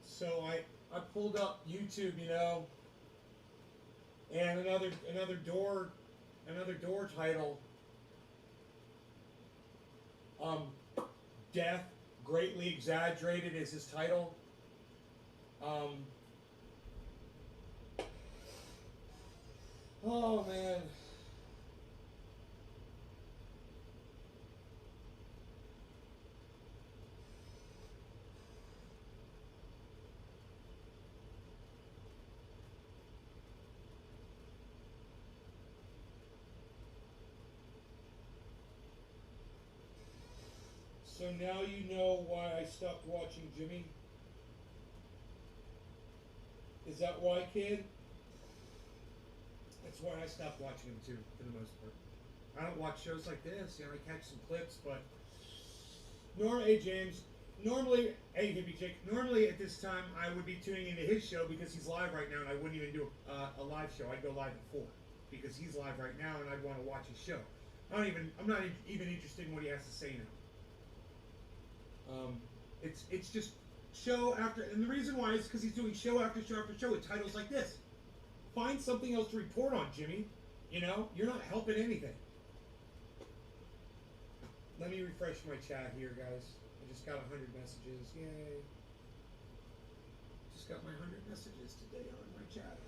[SPEAKER 1] So I pulled up YouTube, you know, and another door title. Death greatly exaggerated is his title. Oh man. So now you know why I stopped watching Jimmy? Is that why, kid? That's why I stopped watching him too, for the most part. I don't watch shows like this, you know, I catch some clips, but hey James, normally, hey hippie chick, normally at this time I would be tuning into his show because he's live right now and I wouldn't even do a live show. I'd go live at 4 because he's live right now and I'd want to watch his show. I'm not even interested in what he has to say now. It's just show after, and the reason why is because he's doing show after show after show with titles like this. Find something else to report on, Jimmy. You know, you're not helping anything. Let me refresh my chat here, guys. I just got 100 messages. Yay. Just got my 100 messages today on my chat.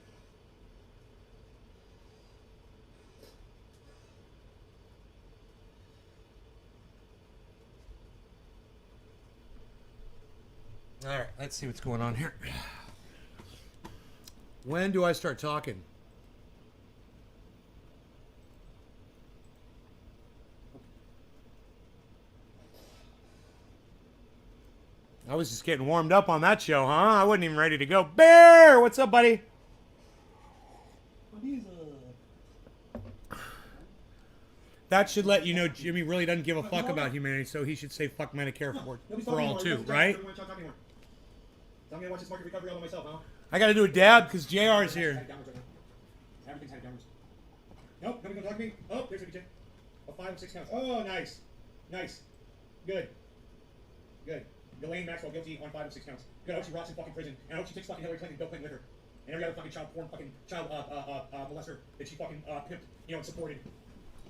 [SPEAKER 1] All right, let's see what's going on here. When do I start talking? I was just getting warmed up on that show, huh? I wasn't even ready to go. Bear, what's up, buddy? That should let you know Jimmy really doesn't give a fuck about humanity, so he should say fuck Medicare for all too, right? Tell me to watch this market recovery all by myself, huh? I gotta do a dab because JR is here. Everything's headed downwards. Nope, nobody's gonna talk to me. Oh, there's a check. A 5 and 6 counts. Oh, nice. Nice. Good. Good. Ghislaine Maxwell guilty on 5 and 6 counts. Good. I hope she rots in fucking prison. And I hope she takes fucking Hillary Clinton and Bill Clinton with her. And every other fucking child molester that she fucking pimped, you know, and supported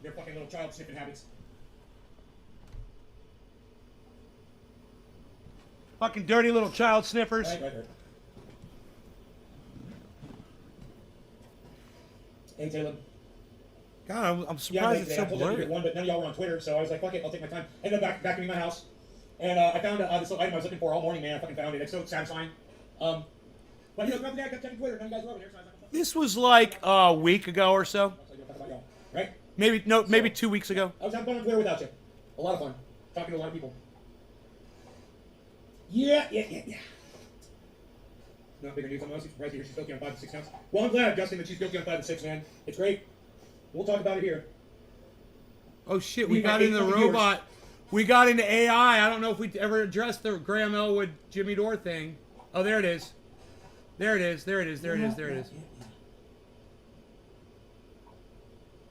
[SPEAKER 1] their fucking little child sniffing habits. Fucking dirty little child sniffers. Right. Hey, Taylor. God, I'm surprised it's so blurry. But none of y'all were on Twitter, so I was like, fuck it, I'll take my time. Ended up back in my house. And I found this little item I was looking for all morning, man. I fucking found it. It's so satisfying. But, you know, throughout the day, I kept checking Twitter. None of you guys were over here, so I was like, this was like a week ago or so. Right? Maybe 2 weeks ago. I was having fun on Twitter without you. A lot of fun. Talking to a lot of people. Yeah. Not bigger news on us. Right here, she's guilty on 5 and 6 counts. Well, I'm glad, Justin, that she's guilty on 5 and 6, man. It's great. We'll talk about it here. Oh shit, we got into the robot. We got into AI. I don't know if we ever addressed the Graham Elwood Jimmy Dore thing. Oh, there it is. There it is.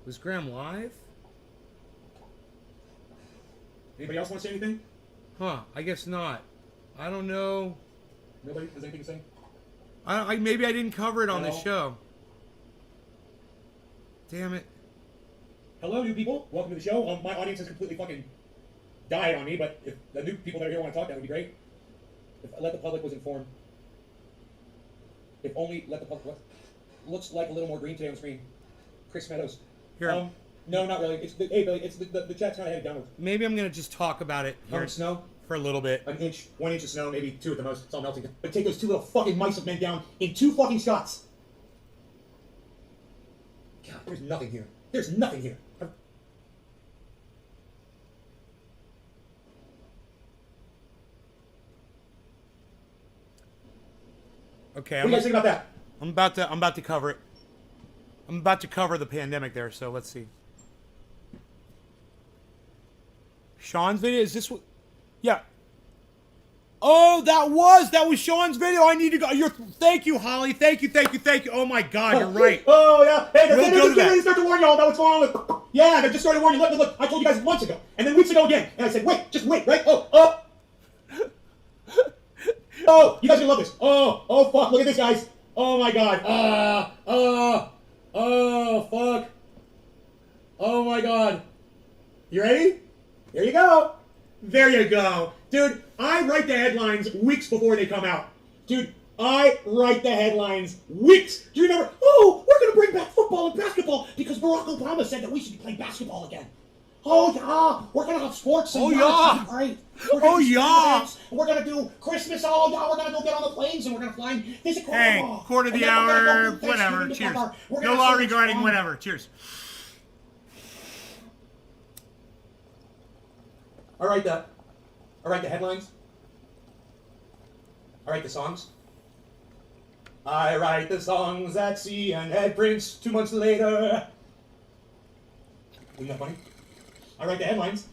[SPEAKER 1] Was Graham live? Anybody else want to say anything? Huh, I guess not. I don't know. Nobody has anything to say? Maybe I didn't cover it on the show. Damn it. Hello, new people. Welcome to the show. My audience has completely fucking died on me, but if the new people that are here want to talk, that would be great. If let the public was informed. If only let the public. What? Looks like a little more green today on the screen. Chris Meadows. Here.
[SPEAKER 2] No, not really. It's the, hey, Billy, it's the chat's kind of headed downwards.
[SPEAKER 1] Maybe I'm gonna just talk about it
[SPEAKER 2] How
[SPEAKER 1] here
[SPEAKER 2] much snow?
[SPEAKER 1] for a little bit.
[SPEAKER 2] An inch, 1 inch of snow, maybe 2 at the most. It's all melting. But take those 2 little fucking mice of men down in 2 fucking shots. God, there's nothing here. There's nothing here.
[SPEAKER 1] Okay,
[SPEAKER 2] What do you guys think about that?
[SPEAKER 1] I'm about to cover it. I'm about to cover the pandemic there, so let's see. Sean's video, is this what? Yeah. Oh, that was Sean's video. I need to go. Thank you, Holly. Thank you. Oh my God, you're right.
[SPEAKER 2] Oh yeah. Hey, they're
[SPEAKER 1] We'll go to
[SPEAKER 2] getting ready
[SPEAKER 1] that.
[SPEAKER 2] to start to warn you all about what's going on with. Yeah, they just started warning you. Look, I told you guys months ago, and then weeks ago again, and I said, wait, just wait, right? Oh. Oh, you guys are gonna love this. Oh, fuck, look at this, guys. Oh my God. Oh, fuck. Oh my God. You ready? Here you go. There you go. Dude, I write the headlines weeks before they come out. Dude, I write the headlines weeks. Do you remember? Oh, we're going to bring back football and basketball because Barack Obama said that we should be playing basketball again. Oh, yeah. We're going to have sports. And
[SPEAKER 1] Oh,
[SPEAKER 2] it's
[SPEAKER 1] yeah.
[SPEAKER 2] gonna be great.
[SPEAKER 1] Oh, yeah.
[SPEAKER 2] Events. We're going to do Christmas. Oh, yeah. We're going to go get on the planes and we're going to fly in.
[SPEAKER 1] Hey, quarter of the hour, whatever. Cheers. No law regarding whatever. Cheers.
[SPEAKER 2] I write the headlines. I write the songs. I write the songs at sea and head prints 2 months later. Isn't that funny? I write the headlines.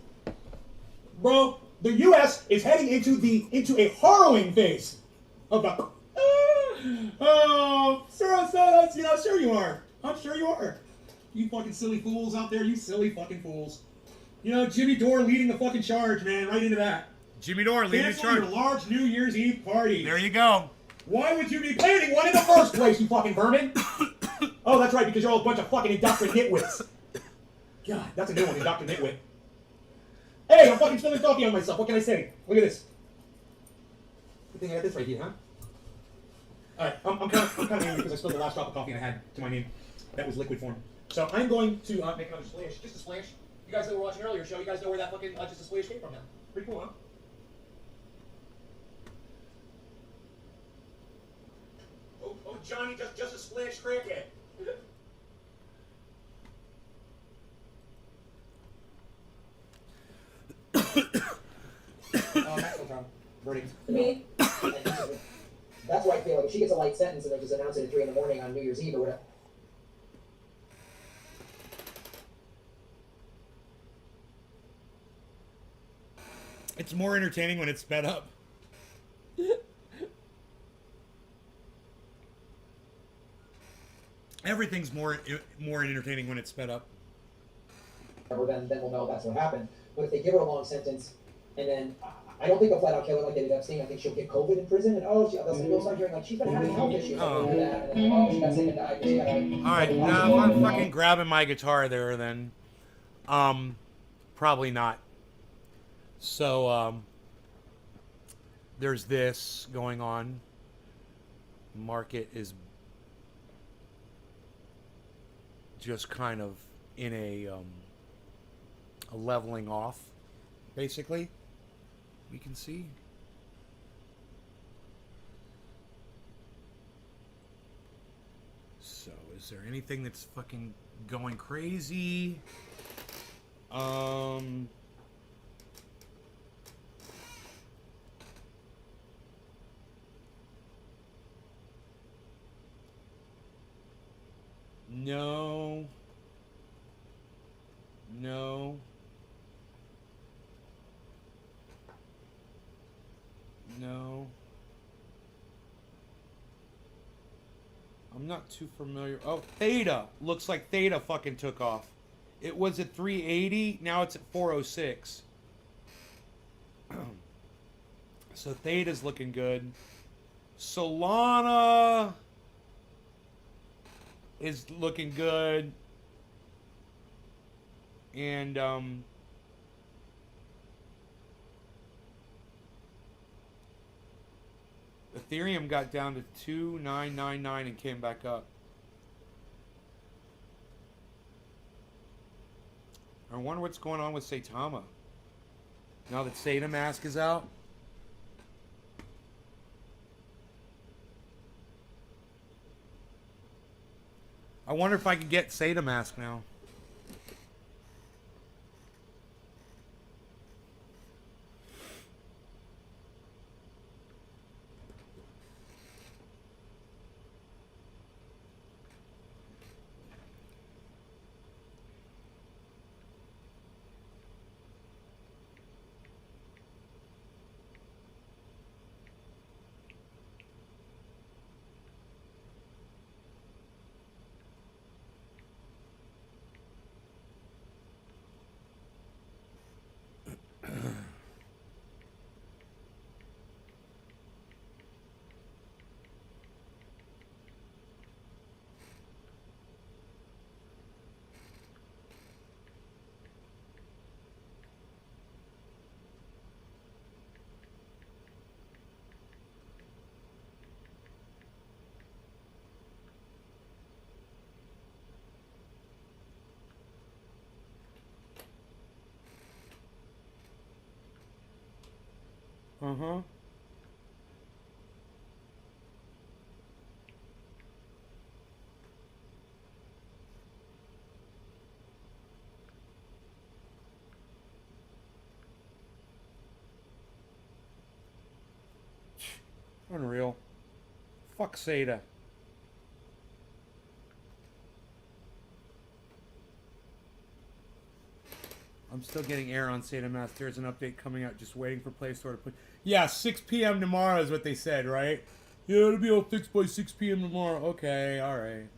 [SPEAKER 2] Bro, the U.S. is heading into a harrowing phase of the. Sure you are. I'm sure you are. You fucking silly fools out there, you silly fucking fools. You know, Jimmy Dore leading the fucking charge, man. Right into that.
[SPEAKER 1] Jimmy Dore leading the
[SPEAKER 2] Cancel
[SPEAKER 1] charge.
[SPEAKER 2] your large New Year's Eve party.
[SPEAKER 1] There you go.
[SPEAKER 2] Why would you be planning one in the first place, you fucking vermin? Oh, that's right, because you're all a bunch of fucking indoctrinate nitwits. God, that's a new one, indoctrinate nitwit. Hey, I'm fucking spilling coffee on myself. What can I say? Look at this. Good thing I got this right here, huh? Alright, I'm kind of angry because I spilled the last drop of coffee I had to my name. That was liquid form. So I'm going to make another splash. Just a splash. You guys that were watching earlier show, you guys know where that fucking just a splash came from now. Pretty cool, huh? Oh, Johnny, just a splash crackhead. Maxwell Town. Verdict.
[SPEAKER 3] Me? That's why I feel like if she gets a light sentence and they just announce it at 3 in the morning on New Year's Eve or whatever.
[SPEAKER 1] It's more entertaining when it's sped up. Everything's more entertaining when it's sped up.
[SPEAKER 3] Then we'll know that's what happened. But if they give her a long sentence, and then I don't think they'll flat out kill her like they did Epstein. I think she'll get COVID in prison, and they'll start hearing like she's been having health issues.
[SPEAKER 1] Oh.
[SPEAKER 3] And then, she got sick and died. She got
[SPEAKER 1] All right, now if I'm fucking grabbing my guitar there, then probably not. So there's this going on. Market is just kind of in a leveling off, basically. We can see. So, is there anything that's fucking going crazy? No. No. No. I'm not too familiar. Oh, Theta. Looks like Theta fucking took off. It was at 380. Now it's at 406. So Theta's looking good. Solana is looking good. And Ethereum got down to 2,999 and came back up. I wonder what's going on with Saitama. Now that Sada Mask is out. I wonder if I could get Sada Mask now. Uh-huh. Unreal. Fuck Sada. I'm still getting air on Sada Mask. There's an update coming out. Just waiting for Play Store to put... Yeah, 6 p.m. tomorrow is what they said, right? Yeah, it'll be all fixed by 6 p.m. tomorrow. Okay, alright.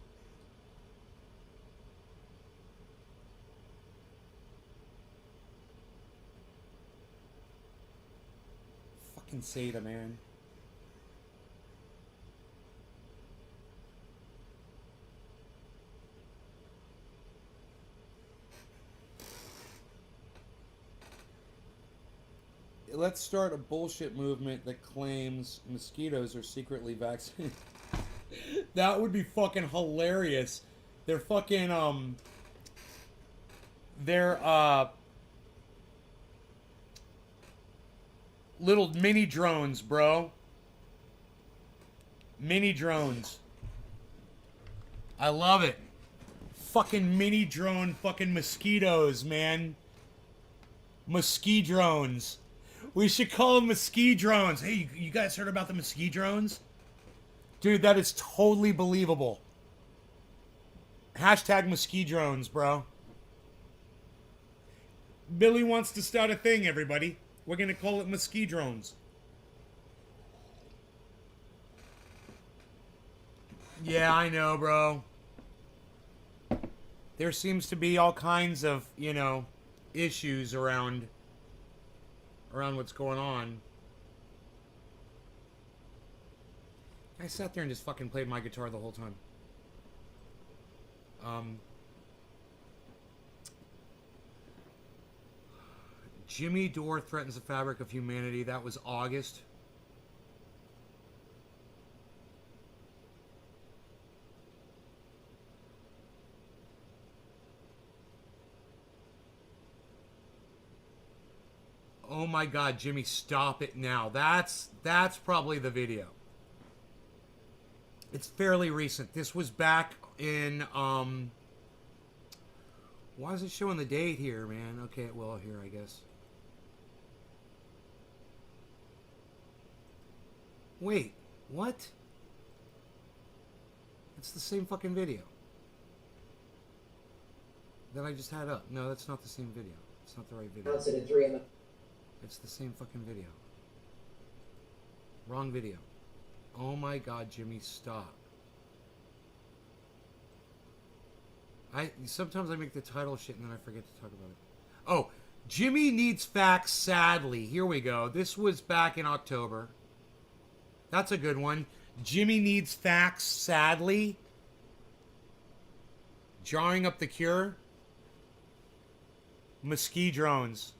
[SPEAKER 1] Fucking Sada, man. Let's start a bullshit movement that claims mosquitoes are secretly vaccinated. That would be fucking hilarious. They're fucking, they're, little mini drones, bro. Mini drones. I love it. Fucking mini drone fucking mosquitoes, man. Mosquito drones. We should call them mosquito drones. Hey, you guys heard about the mosquito drones? Dude, that is totally believable. Hashtag mosquito drones, bro. Billy wants to start a thing, everybody. We're going to call it mosquito drones. Yeah, I know, bro. There seems to be all kinds of, you know, issues around what's going on. I sat there and just fucking played my guitar the whole time. Jimmy Dore threatens the fabric of humanity. That was August. Oh my God, Jimmy, stop it now. That's probably the video. It's fairly recent. This was back in, why is it showing the date here, man? Okay, well, here, I guess. Wait, what? It's the same fucking video that I just had up. No, that's not the same video. It's not the right video.
[SPEAKER 3] Announced it at 3 in the...
[SPEAKER 1] It's the same fucking video. Wrong video. Oh my God, Jimmy, stop. Sometimes I make the title shit and then I forget to talk about it. Oh, Jimmy needs facts, sadly. Here we go. This was back in October. That's a good one. Jimmy needs facts, sadly. Jarring up the cure. Mosquito drones.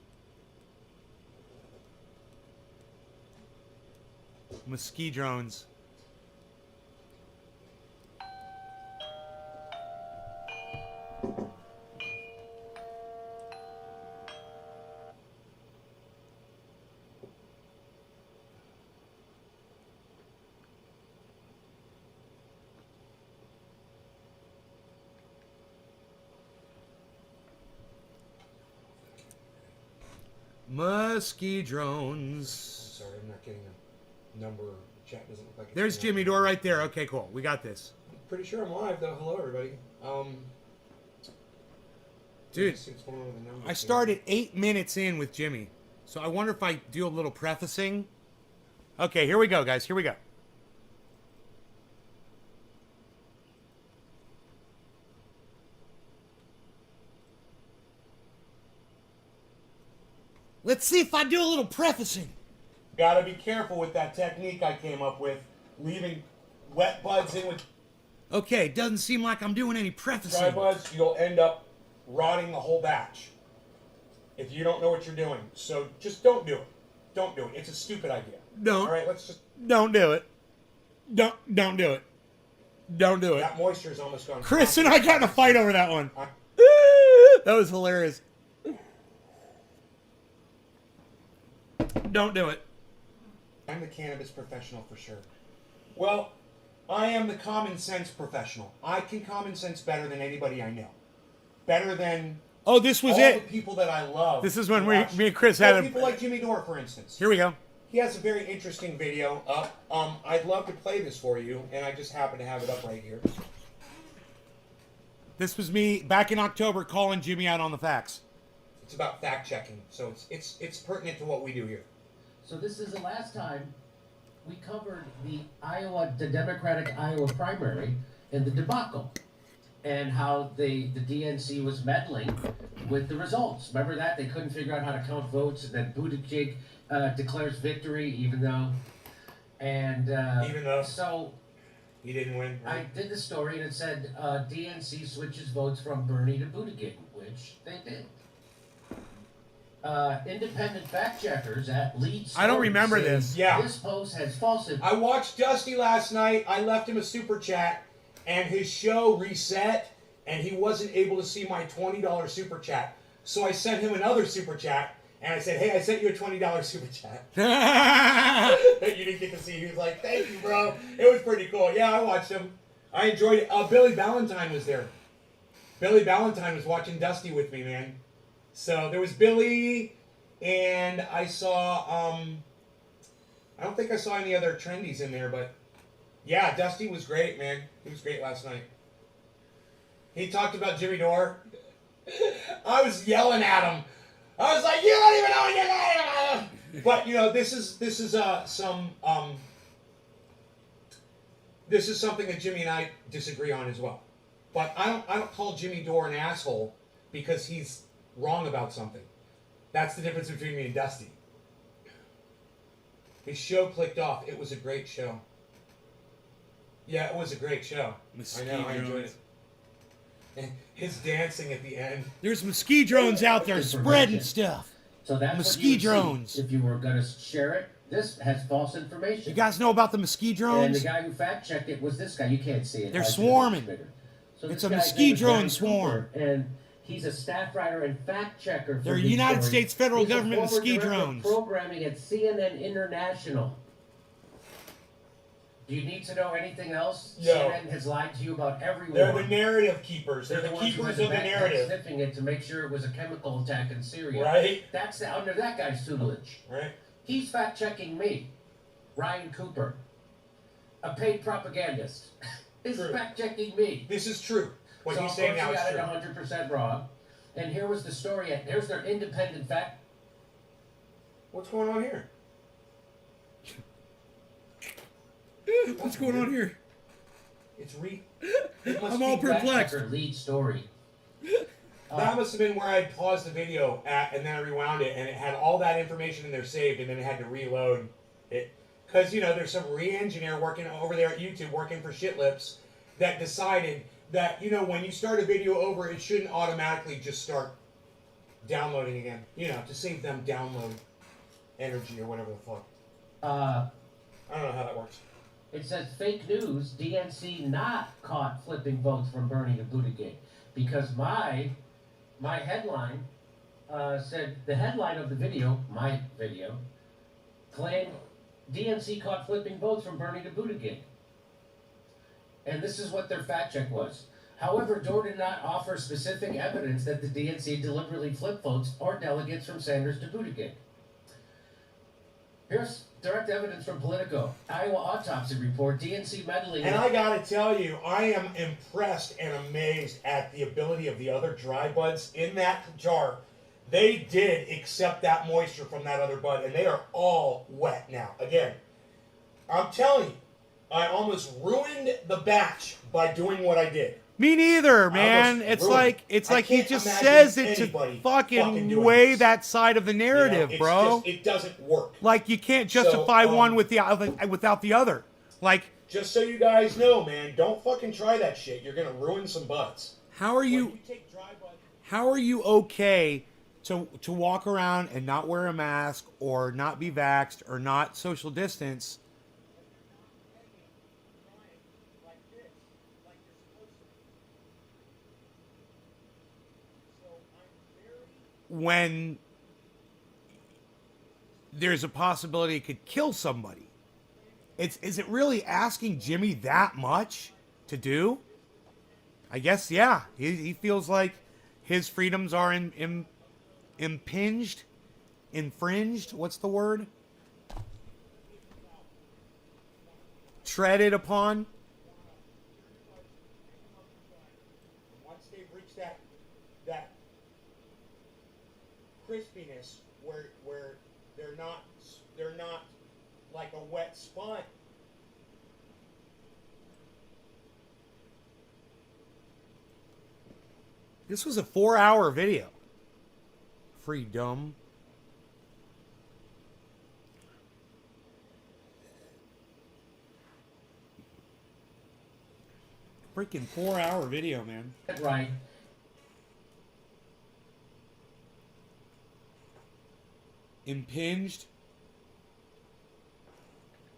[SPEAKER 1] Mosquito drones. Muskie
[SPEAKER 2] I'm
[SPEAKER 1] drones.
[SPEAKER 2] sorry, I'm not getting a number. Chat doesn't look like it's
[SPEAKER 1] There's
[SPEAKER 2] coming up.
[SPEAKER 1] Jimmy Dore right there. Okay, cool. We got this.
[SPEAKER 2] I'm pretty sure I'm live though. Hello everybody.
[SPEAKER 1] Dude,
[SPEAKER 2] let's see what's going on with the numbers
[SPEAKER 1] I
[SPEAKER 2] here.
[SPEAKER 1] started 8 minutes in with Jimmy. So I wonder if I do a little prefacing. Okay, here we go, guys. Here we go. Let's see if I do a little prefacing. Gotta be careful with that technique I came up with. Leaving wet buds in with okay, doesn't seem like I'm doing any prefacing.
[SPEAKER 2] dry buds, you'll end up rotting the whole batch if you don't know what you're doing. So just don't do it. Don't do it. It's a stupid idea.
[SPEAKER 1] Don't.
[SPEAKER 2] All right, let's just.
[SPEAKER 1] Don't do it. Don't do it. Don't do it.
[SPEAKER 2] That moisture is almost gone.
[SPEAKER 1] Chris and I got in a fight over that one. That was hilarious. Don't do it.
[SPEAKER 2] I'm the cannabis professional for sure. Well, I am the common sense professional. I can common sense better than anybody I know. Better than
[SPEAKER 1] Oh, this was
[SPEAKER 2] all
[SPEAKER 1] it.
[SPEAKER 2] the people that I love.
[SPEAKER 1] This is when
[SPEAKER 2] to
[SPEAKER 1] me
[SPEAKER 2] watch.
[SPEAKER 1] and Chris had
[SPEAKER 2] people
[SPEAKER 1] a...
[SPEAKER 2] like Jimmy Dore, for instance.
[SPEAKER 1] Here we go.
[SPEAKER 2] He has a very interesting video up. I'd love to play this for you, and I just happen to have it up right here.
[SPEAKER 1] This was me back in October calling Jimmy out on the facts.
[SPEAKER 2] It's about fact checking, so it's pertinent to what we do here.
[SPEAKER 4] So this is the last time we covered the Democratic Iowa primary and the debacle, and how the DNC was meddling with the results. Remember that? They couldn't figure out how to count votes, and then Buttigieg declares victory, even though so
[SPEAKER 2] He didn't win,
[SPEAKER 4] I
[SPEAKER 2] right?
[SPEAKER 4] did the story, and it said DNC switches votes from Bernie to Buttigieg, which they did. Independent fact checkers at Lead
[SPEAKER 1] I don't
[SPEAKER 4] Stories
[SPEAKER 1] remember
[SPEAKER 4] say
[SPEAKER 1] this.
[SPEAKER 2] Yeah.
[SPEAKER 4] This post has false
[SPEAKER 2] I watched Dusty last night. I left him a super chat, and his show reset, and he wasn't able to see my $20 super chat. So I sent him another super chat, and I said, "Hey, I sent you a $20 super chat that you didn't get to see." He was like, "Thank you, bro. It was pretty cool." Yeah, I watched him. I enjoyed it. Billy Ballantyne was there. Billy Ballantyne was watching Dusty with me, man. So there was Billy, and I saw, I don't think I saw any other trendies in there, but yeah, Dusty was great, man. He was great last night. He talked about Jimmy Dore. I was yelling at him. I was like, "You don't even know what you're talking about." But you know, this is something that Jimmy and I disagree on as well. But I don't call Jimmy Dore an asshole because he's wrong about something. That's the difference between me and Dusty. His show clicked off. It was a great show. Yeah, it was a great show. I know, I enjoyed it. And his dancing at the end.
[SPEAKER 1] There's mosquito drones out there spreading stuff.
[SPEAKER 4] So that's
[SPEAKER 1] Mosquito
[SPEAKER 4] what you would see
[SPEAKER 1] drones.
[SPEAKER 4] if you were going to share it. This has false information.
[SPEAKER 1] You guys know about the mosquito
[SPEAKER 4] And the
[SPEAKER 1] drones?
[SPEAKER 4] guy who fact checked it was this guy. You can't see it.
[SPEAKER 1] They're
[SPEAKER 4] I should have
[SPEAKER 1] swarming.
[SPEAKER 4] bigger. So
[SPEAKER 1] It's
[SPEAKER 4] this
[SPEAKER 1] a
[SPEAKER 4] guy's
[SPEAKER 1] mosquito
[SPEAKER 4] name is
[SPEAKER 1] drone
[SPEAKER 4] Ryan
[SPEAKER 1] swarm.
[SPEAKER 4] Cooper, and he's a staff writer and fact checker. For
[SPEAKER 1] They're
[SPEAKER 4] Lead
[SPEAKER 1] United
[SPEAKER 4] Stories.
[SPEAKER 1] States federal
[SPEAKER 4] He's a
[SPEAKER 1] government
[SPEAKER 4] former
[SPEAKER 1] mosquito
[SPEAKER 4] director of
[SPEAKER 1] drones.
[SPEAKER 4] Programming at CNN International. Do you need to know anything else?
[SPEAKER 2] No.
[SPEAKER 4] CNN has lied to you about every war.
[SPEAKER 2] They're the narrative keepers. They're the
[SPEAKER 4] ones who
[SPEAKER 2] keepers
[SPEAKER 4] had
[SPEAKER 2] of the
[SPEAKER 4] backpack
[SPEAKER 2] narrative.
[SPEAKER 4] sniffing it to make sure it was a chemical attack in Syria.
[SPEAKER 2] Right?
[SPEAKER 4] That's under that guy's tutelage.
[SPEAKER 2] Right?
[SPEAKER 4] He's fact checking me, Ryan Cooper, a paid propagandist. Is
[SPEAKER 2] True.
[SPEAKER 4] fact checking me.
[SPEAKER 2] This is true. What
[SPEAKER 4] So
[SPEAKER 2] he's
[SPEAKER 4] of
[SPEAKER 2] saying
[SPEAKER 4] course
[SPEAKER 2] now
[SPEAKER 4] he
[SPEAKER 2] is
[SPEAKER 4] got
[SPEAKER 2] true.
[SPEAKER 4] it 100% wrong. And here was the story. Here's their independent fact.
[SPEAKER 2] What's going on here?
[SPEAKER 1] What's going on here?
[SPEAKER 2] It's it must
[SPEAKER 1] I'm
[SPEAKER 2] be
[SPEAKER 1] all
[SPEAKER 2] that-
[SPEAKER 1] perplexed.
[SPEAKER 4] Checker lead story.
[SPEAKER 2] That must have been where I paused the video at, and then I rewound it, and it had all that information in there saved, and then it had to reload it. Because, you know, there's some re-engineer working over there at YouTube, working for Shitlips, that decided that, you know, when you start a video over, it shouldn't automatically just start downloading again. You know, to save them download energy or whatever the fuck. I don't know how that works.
[SPEAKER 4] It says fake news, DNC not caught flipping votes from Bernie to Buttigieg. Because my headline said, the headline of the video, my video, claimed DNC caught flipping votes from Bernie to Buttigieg. And this is what their fact check was. However, Dore did not offer specific evidence that the DNC deliberately flipped votes or delegates from Sanders to Buttigieg. Here's direct evidence from Politico. Iowa autopsy report, DNC meddling.
[SPEAKER 2] And I gotta tell you, I am impressed and amazed at the ability of the other dry buds in that jar. They did accept that moisture from that other bud, and they are all wet now. Again, I'm telling you, I almost ruined the batch by doing what I did.
[SPEAKER 1] Me neither, man. It's like he just says it to fucking weigh that side of the narrative, bro.
[SPEAKER 2] It doesn't work.
[SPEAKER 1] Like, you can't justify one with the without the other. Like,
[SPEAKER 2] just so you guys know, man, don't fucking try that shit. You're gonna ruin some buds.
[SPEAKER 1] How are you okay to walk around and not wear a mask or not be vaxxed or not social distance? When there's a possibility it could kill somebody. Is it really asking Jimmy that much to do? I guess, yeah. He feels like his freedoms are infringed. What's the word? Treaded upon.
[SPEAKER 2] Once they've reached that crispiness where they're not like a wet sponge.
[SPEAKER 1] This was a 4-hour video. Freedom. Freaking 4-hour video, man.
[SPEAKER 4] Right.
[SPEAKER 1] Impinged.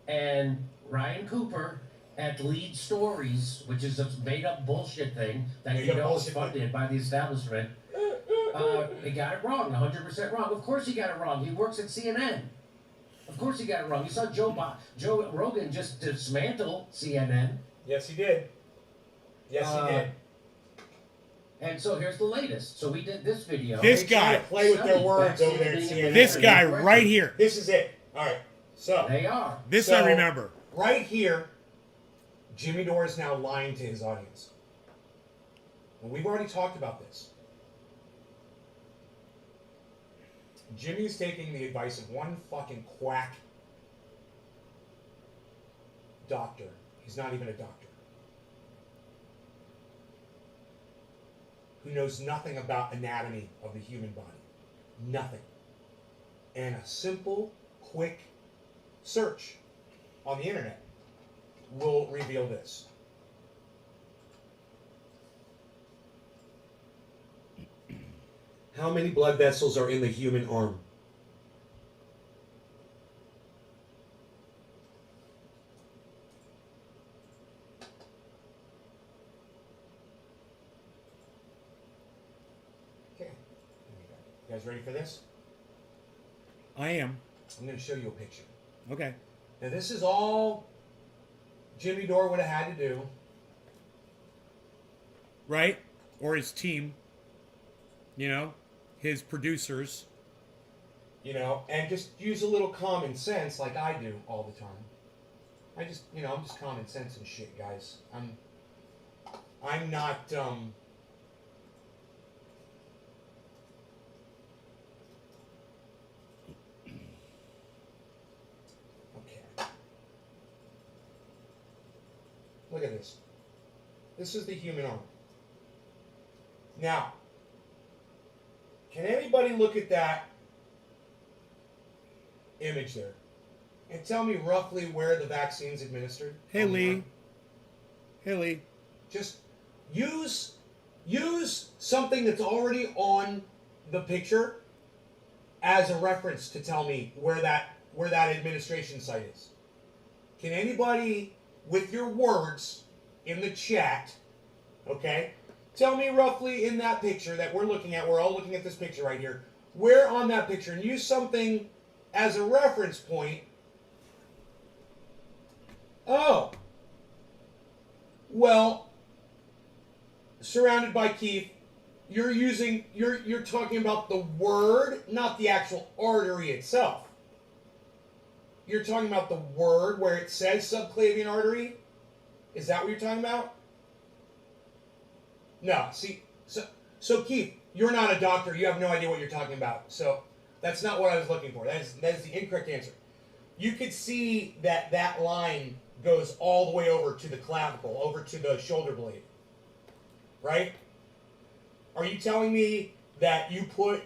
[SPEAKER 4] And Ryan Cooper at Lead Stories, which is a made-up bullshit thing that you know is funded by the establishment, he got it wrong, 100% wrong. Of course he got it wrong. He works at CNN. Of course he got it wrong. You saw Joe Rogan just dismantle CNN.
[SPEAKER 2] Yes, he did. Yes, he did.
[SPEAKER 4] And so here's the latest. So we did this video.
[SPEAKER 1] This guy.
[SPEAKER 2] Play with their words over there at CNN.
[SPEAKER 1] This guy right here.
[SPEAKER 2] This is it. All right. So
[SPEAKER 4] they are.
[SPEAKER 1] This I remember.
[SPEAKER 2] Right here, Jimmy Dore is now lying to his audience. And we've already talked about this. Jimmy is taking the advice of one fucking quack doctor. He's not even a doctor. Who knows nothing about anatomy of the human body. Nothing. And a simple, quick search on the internet will reveal this. How many blood vessels are in the human arm? Okay. You guys ready for this?
[SPEAKER 1] I am.
[SPEAKER 2] I'm going to show you a picture.
[SPEAKER 1] Okay.
[SPEAKER 2] Now this is all Jimmy Dore would have had to do.
[SPEAKER 1] Right? Or his team. You know? His producers.
[SPEAKER 2] You know, and just use a little common sense like I do all the time. I'm just common sense and shit, guys. I'm not, okay. Look at this. This is the human arm. Now, can anybody look at that image there and tell me roughly where the vaccine's administered?
[SPEAKER 1] Hey, Lee. Hey, Lee.
[SPEAKER 2] Just use something that's already on the picture as a reference to tell me where that administration site is. Can anybody, with your words in the chat, okay, tell me roughly in that picture that we're looking at, we're all looking at this picture right here, where on that picture, and use something as a reference point. Oh. Well,
[SPEAKER 1] surrounded by Keith, you're talking about the word, not the actual artery itself. You're talking about the word where it says subclavian artery? Is that what you're talking about? No, see, so Keith, you're not a doctor. You have no idea what you're talking about. So that's not what I was looking for. That is the incorrect answer. You could see that line goes all the way over to the clavicle, over to the shoulder blade. Right? Are you telling me that you put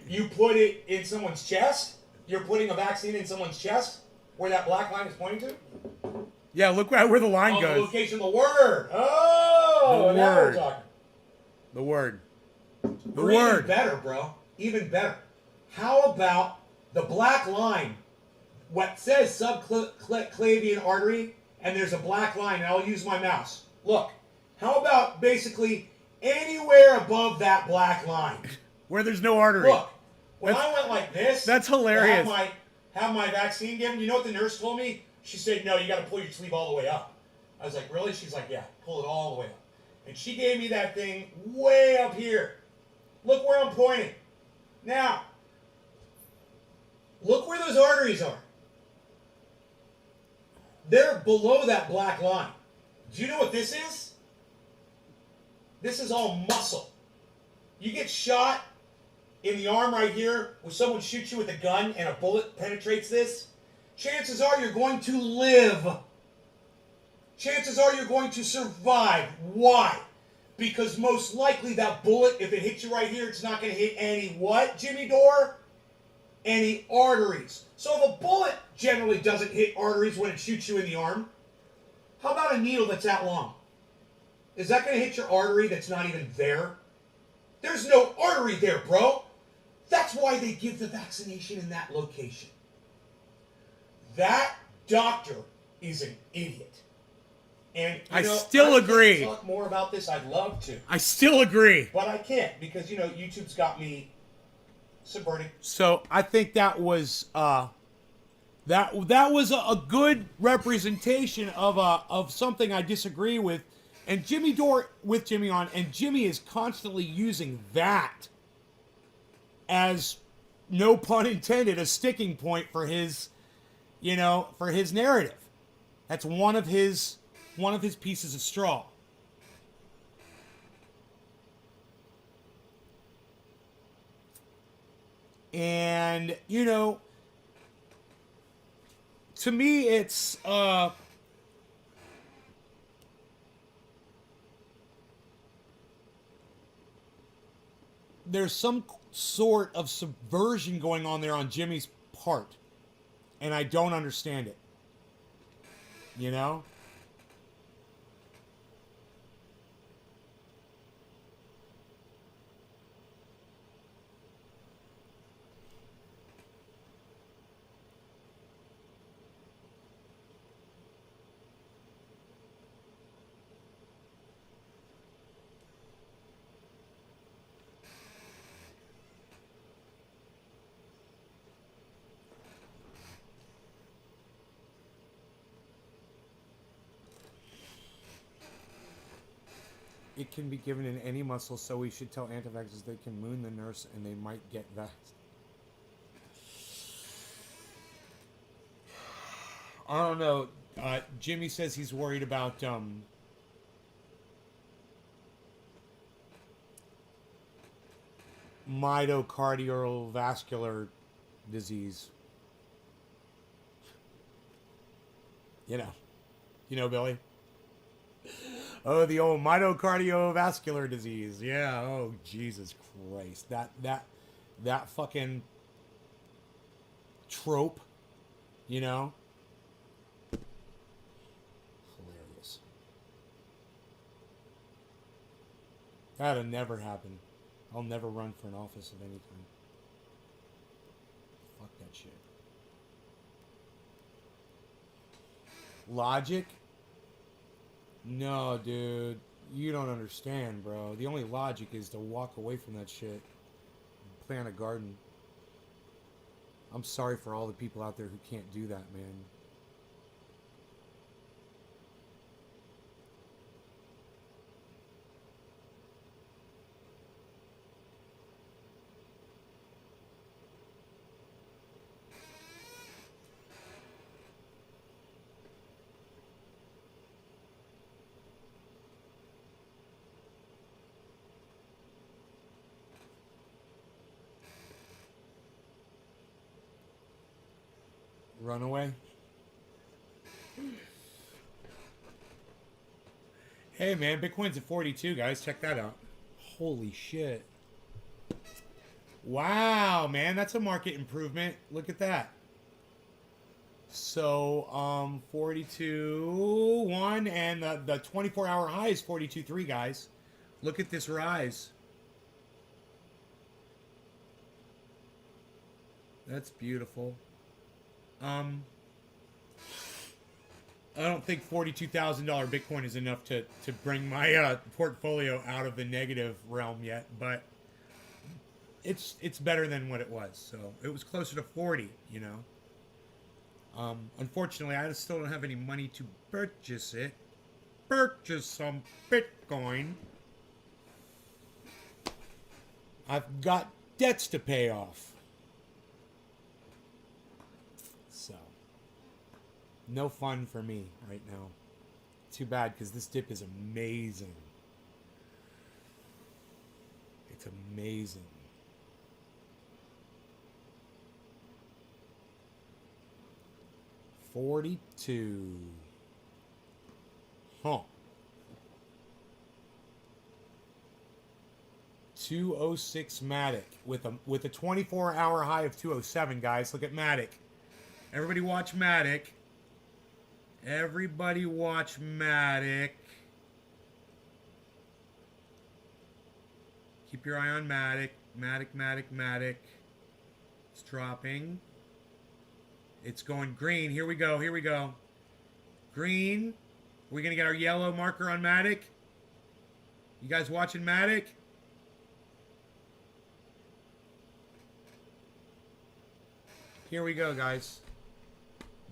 [SPEAKER 1] it in someone's chest? You're putting a vaccine in someone's chest where that black line is pointing to?
[SPEAKER 5] Yeah, look where the line
[SPEAKER 1] The
[SPEAKER 5] goes.
[SPEAKER 1] location of the word. Oh,
[SPEAKER 5] The
[SPEAKER 1] now we're
[SPEAKER 5] word.
[SPEAKER 1] talking.
[SPEAKER 5] The word. The
[SPEAKER 1] Or
[SPEAKER 5] word.
[SPEAKER 1] Even better, bro. Even better. How about the black line? What says subclavian artery, and there's a black line, and I'll use my mouse. Look. How about basically anywhere above that black line?
[SPEAKER 5] Where there's no artery.
[SPEAKER 1] Look. When I went like this,
[SPEAKER 5] that's
[SPEAKER 1] to
[SPEAKER 5] hilarious.
[SPEAKER 1] have my vaccine given, you know what the nurse told me? She said, no, you got to pull your sleeve all the way up. I was like, really? She's like, yeah, pull it all the way up. And she gave me that thing way up here. Look where I'm pointing. Now, look where those arteries are. They're below that black line. Do you know what this is? This is all muscle. You get shot in the arm right here, where someone shoots you with a gun and a bullet penetrates this, chances are you're going to live. Chances are you're going to survive. Why? Because most likely that bullet, if it hits you right here, it's not going to hit any what, Jimmy Dore? Any arteries. So if a bullet generally doesn't hit arteries when it shoots you in the arm, how about a needle that's that long? Is that going to hit your artery that's not even there? There's no artery there, bro. That's why they give the vaccination in that location. That doctor is an idiot. And
[SPEAKER 5] I still agree.
[SPEAKER 1] Talk more about this. I'd love to,
[SPEAKER 5] I still agree.
[SPEAKER 1] but I can't because YouTube's got me subverted.
[SPEAKER 5] So I think that was that was a good representation of something I disagree with, and Jimmy Dore with Jimmy on, and Jimmy is constantly using that as, no pun intended, a sticking point for his, for his narrative. That's one of his pieces of straw. And, to me, it's, there's some sort of subversion going on there on Jimmy's part. And I don't understand it. You know? It can be given in any muscle, so we should tell anti-vaxxers they can moon the nurse and they might get vaxxed. I don't know. Jimmy says he's worried about mitocardiovascular disease. You know, Billy. Oh, the old mitocardiovascular disease. Yeah. Oh, Jesus Christ. That fucking trope, Hilarious. That'll never happen. I'll never run for an office of any kind. Fuck that shit. Logic? No, dude. You don't understand, bro. The only logic is to walk away from that shit and plant a garden. I'm sorry for all the people out there who can't do that, man. Runaway. Hey man, Bitcoin's at 42, guys. Check that out. Holy shit. Wow, man, that's a market improvement. Look at that. So, 42.1, and the 24-hour high is 42.3, guys. Look at this rise. That's beautiful. I don't think $42,000 Bitcoin is enough to bring my portfolio out of the negative realm yet, but it's better than what it was. So it was closer to 40, you know. Unfortunately, I still don't have any money to purchase it. Purchase some Bitcoin. I've got debts to pay off. So, no fun for me right now. Too bad, because this dip is amazing. It's amazing. $42. Huh. 206 Matic with a 24-hour high of 207, guys. Look at Matic. Everybody watch Matic. Everybody watch Matic. Keep your eye on Matic. Matic. It's dropping. It's going green. Here we go. Green. Are we going to get our yellow marker on Matic? You guys watching Matic? Here we go, guys.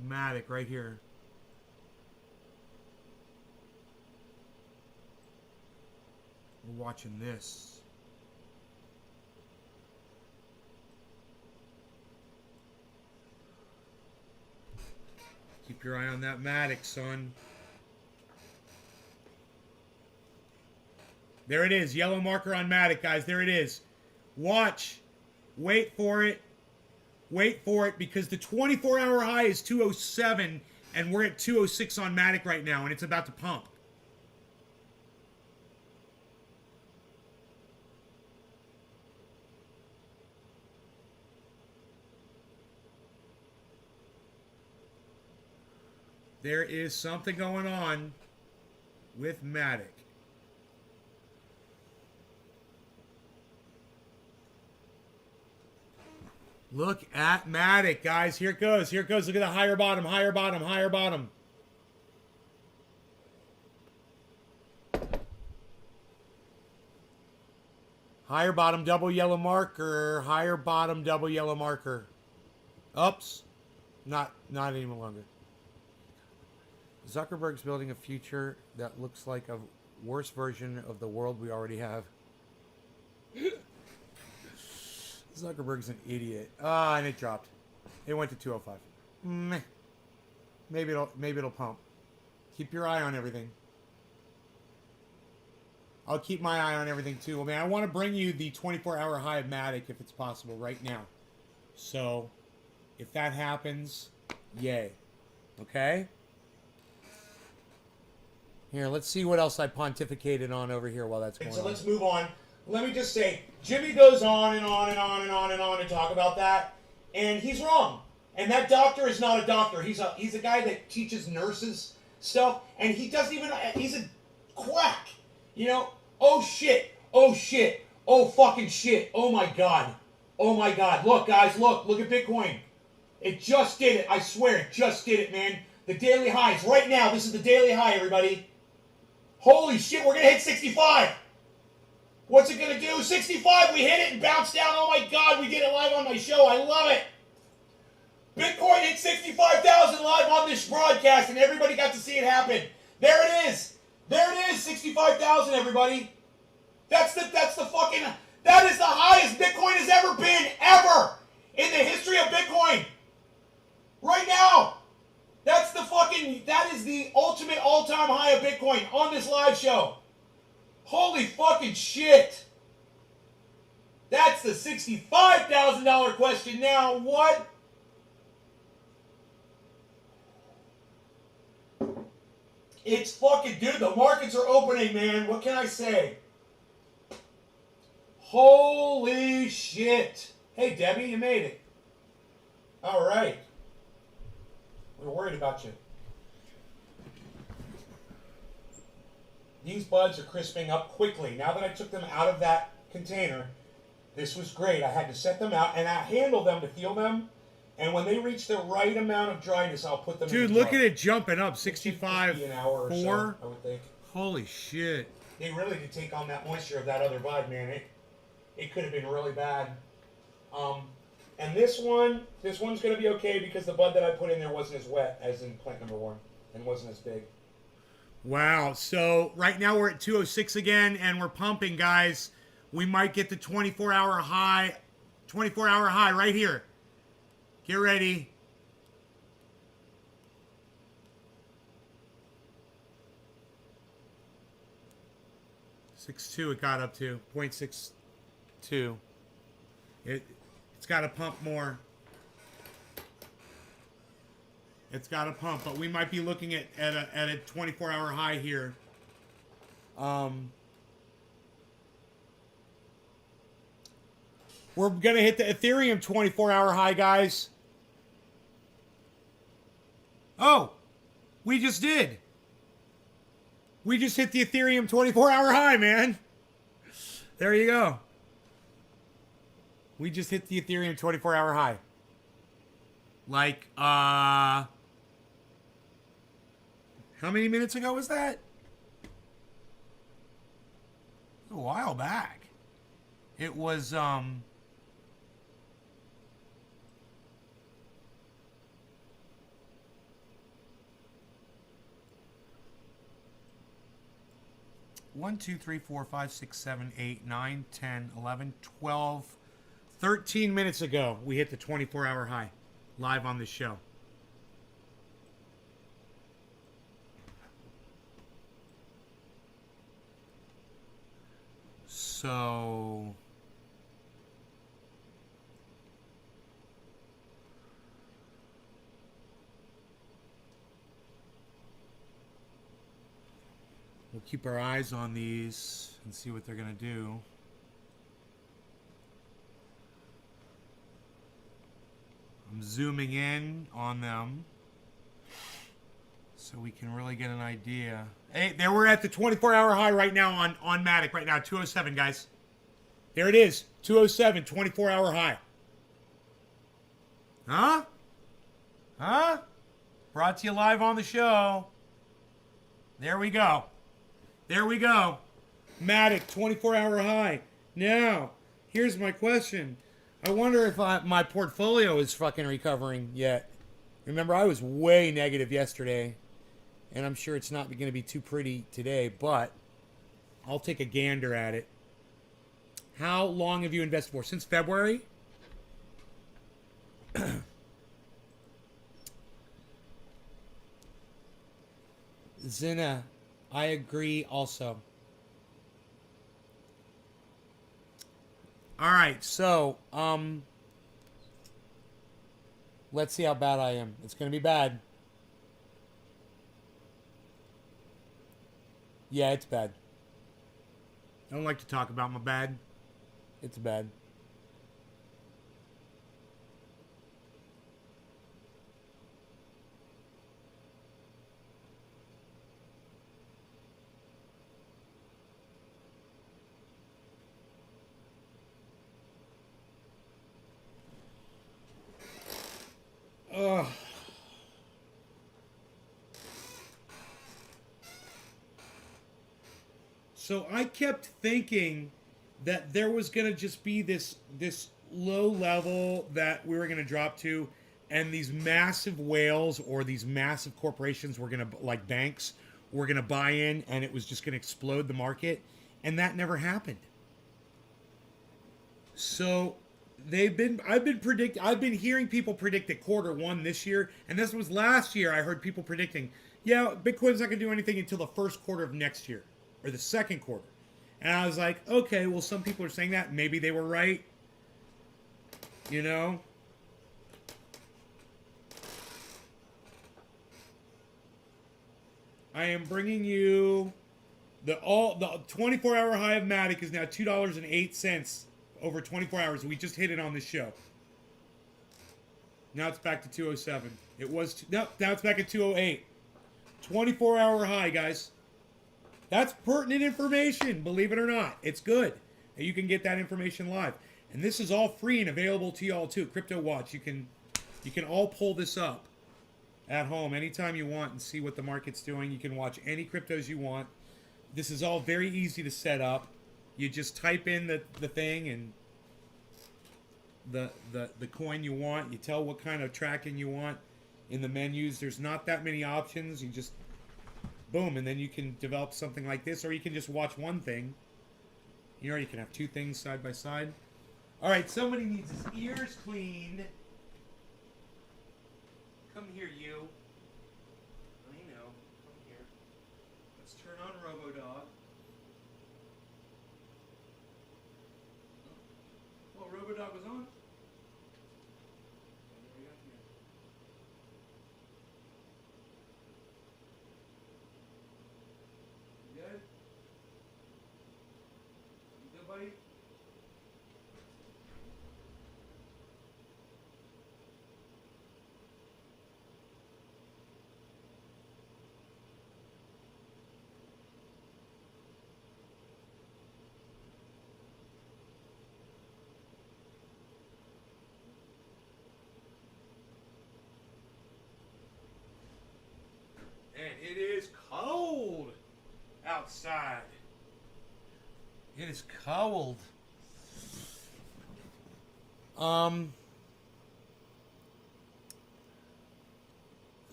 [SPEAKER 5] Matic right here. We're watching this. Keep your eye on that Matic, son. There it is. Yellow marker on Matic, guys. There it is. Watch. Wait for it. Wait for it, because the 24-hour high is 207, and we're at 206 on Matic right now, and it's about to pump. There is something going on with Matic. Look at Matic, guys. Here it goes. Look at the higher bottom. Higher bottom, double yellow marker. Higher bottom, double yellow marker. Oops. Not any longer. Zuckerberg's building a future that looks like a worse version of the world we already have. Zuckerberg's an idiot. And it dropped. It went to 205. Meh. Maybe it'll pump. Keep your eye on everything. I'll keep my eye on everything too. I mean, I want to bring you the 24-hour high of Matic if it's possible right now. So, if that happens, yay. Okay? Here, let's see what else I pontificated on over here while that's going on.
[SPEAKER 2] So let's move on. Let me just say, Jimmy goes on and on and talk about that, and he's wrong. And that doctor is not a doctor. He's a guy that teaches nurses stuff, and he doesn't even. He's a quack. You know? Oh shit! Oh fucking shit! Oh my god! Look, guys, look at Bitcoin. It just did it. I swear, it just did it, man. The daily highs right now. This is the daily high, everybody. Holy shit! We're gonna hit 65. What's it gonna do? 65, we hit it and bounced down. Oh my god, we did it live on my show. I love it. Bitcoin hit 65,000 live on this broadcast, and everybody got to see it happen. There it is. 65,000, everybody. That is the highest Bitcoin has ever been, ever, in the history of Bitcoin. Right now. That is the ultimate all-time high of Bitcoin on this live show. Holy fucking shit. That's the $65,000 question now. What?
[SPEAKER 1] It's fucking, dude, the markets are opening, man. What can I say? Holy shit. Hey, Debbie, you made it. All right. We were worried about you. These buds are crisping up quickly. Now that I took them out of that container, this was great. I had to set them out, and I handle them to feel them. And when they reach the right amount of dryness, I'll put them in the
[SPEAKER 5] Dude, look
[SPEAKER 1] jar.
[SPEAKER 5] at it jumping up.
[SPEAKER 1] It should
[SPEAKER 5] 65,
[SPEAKER 1] be an hour or
[SPEAKER 5] 4.
[SPEAKER 1] so, I would think.
[SPEAKER 5] Holy shit.
[SPEAKER 1] They really did take on that moisture of that other bud, man. It could have been really bad. And this one's going to be okay because the bud that I put in there wasn't as wet as in plant number 1 and wasn't as big.
[SPEAKER 5] Wow. So right now we're at 206 again, and we're pumping, guys. We might get the 24-hour high. 24-hour high right here. Get ready. .62 it got up to. 0.62. It's got to pump more. It's got to pump, but we might be looking at a 24-hour high here. We're going to hit the Ethereum 24-hour high, guys. Oh, we just did. We just hit the Ethereum 24-hour high, man. There you go. We just hit the Ethereum 24-hour high. Like, how many minutes ago was that? A while back. It was, 1, 2, 3, 4, 5, 6, 7, 8, 9, 10, 11, 12, 13 minutes ago, we hit the 24-hour high live on this show. So we'll keep our eyes on these and see what they're going to do. I'm zooming in on them so we can really get an idea. Hey, there we're at the 24-hour high right now on Matic right now, 207, guys. There it is, 207, 24-hour high. Huh? Huh? Brought to you live on the show. There we go. There we go. Matic, 24-hour high. Now, here's my question. I wonder if my portfolio is fucking recovering yet. Remember, I was way negative yesterday, and I'm sure it's not going to be too pretty today, but I'll take a gander at it. How long have you invested for? Since February? Zina, I agree also. All right, so let's see how bad I am. It's going to be bad. Yeah, it's bad. I don't like to talk about my bad. It's bad. Ugh. So I kept thinking that there was going to just be this low level that we were going to drop to, and these massive whales or these massive corporations were going to, like banks, were going to buy in, and it was just going to explode the market, and that never happened. So I've been hearing people predict that Q1 this year, and this was last year. I heard people predicting, yeah, Bitcoin's not going to do anything until the first quarter of next year or the second quarter. And I was like, okay, well, some people are saying that. Maybe they were right. You know? I am bringing you the 24-hour high of Matic is now $2.08 over 24 hours. We just hit it on this show. Now it's back to 207. It was no, now it's back at 208. 24-hour high, guys. That's pertinent information, believe it or not. It's good. And you can get that information live. And this is all free and available to y'all too. Crypto Watch. You can all pull this up at home anytime you want and see what the market's doing. You can watch any cryptos you want. This is all very easy to set up. You just type in the thing and the coin you want. You tell what kind of tracking you want in the menus. There's not that many options. You just boom, and then you can develop something like this, or you can just watch one thing. You know, you can have two things side by side. All right, somebody needs his ears cleaned. Come here, you. I know. Come here. Let's turn on RoboDog. Well, RoboDog was on. You good? You good, buddy? And it is cold outside. It is cold.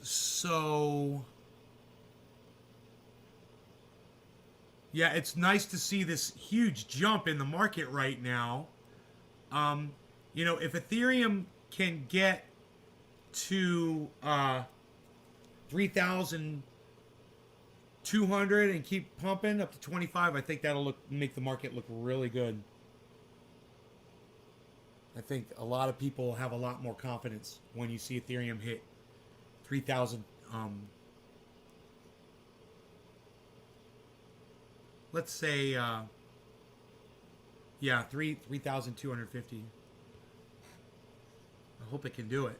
[SPEAKER 5] So yeah, it's nice to see this huge jump in the market right now. You know, if Ethereum can get to 3,200 and keep pumping up to 25, I think that'll make the market look really good. I think a lot of people have a lot more confidence when you see Ethereum hit 3,000. Let's say, yeah, 3,250. I hope it can do it.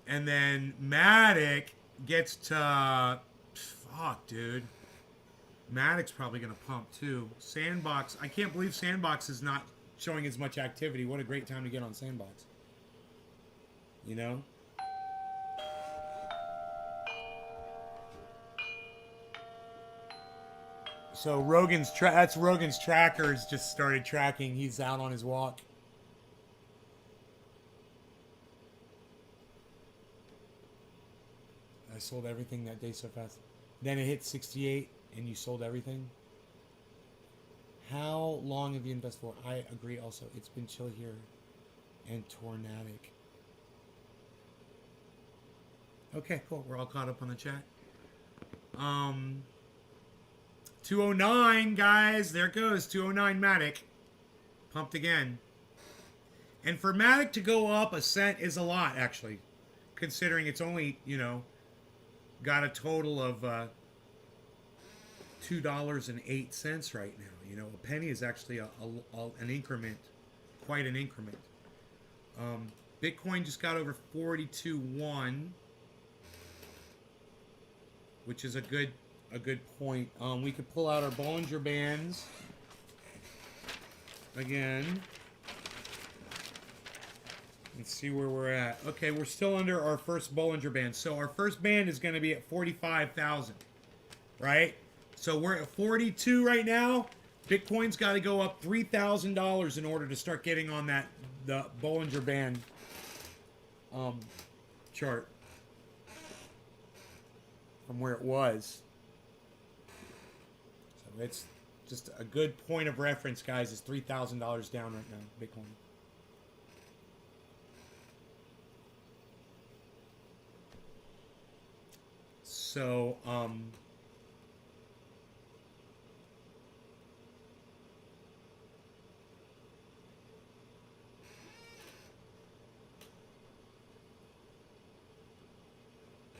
[SPEAKER 5] And then Matic gets to, fuck, dude. Matic's probably going to pump too. Sandbox, I can't believe Sandbox is not showing as much activity. What a great time to get on Sandbox. You know? So that's Rogan's trackers just started tracking. He's out on his walk. I sold everything that day so fast. Then it hit 68 and you sold everything. How long have you invested for? I agree also. It's been chill here and tornadic. Okay, cool. We're all caught up on the chat. 209, guys. There it goes. 209 Matic. Pumped again. And for Matic to go up a cent is a lot, actually. Considering it's only, you know, got a total of $2.08 right now. You know, a penny is actually an increment, quite an increment. Bitcoin just got over 42.1, which is a good point. We could pull out our Bollinger Bands again. Let's see where we're at. Okay, we're still under our first Bollinger Band. So our first band is going to be at 45,000, right? So we're at 42 right now. Bitcoin's got to go up $3,000 in order to start getting on the Bollinger Band chart from where it was. So it's just a good point of reference, guys. Is $3,000 down right now, Bitcoin. So,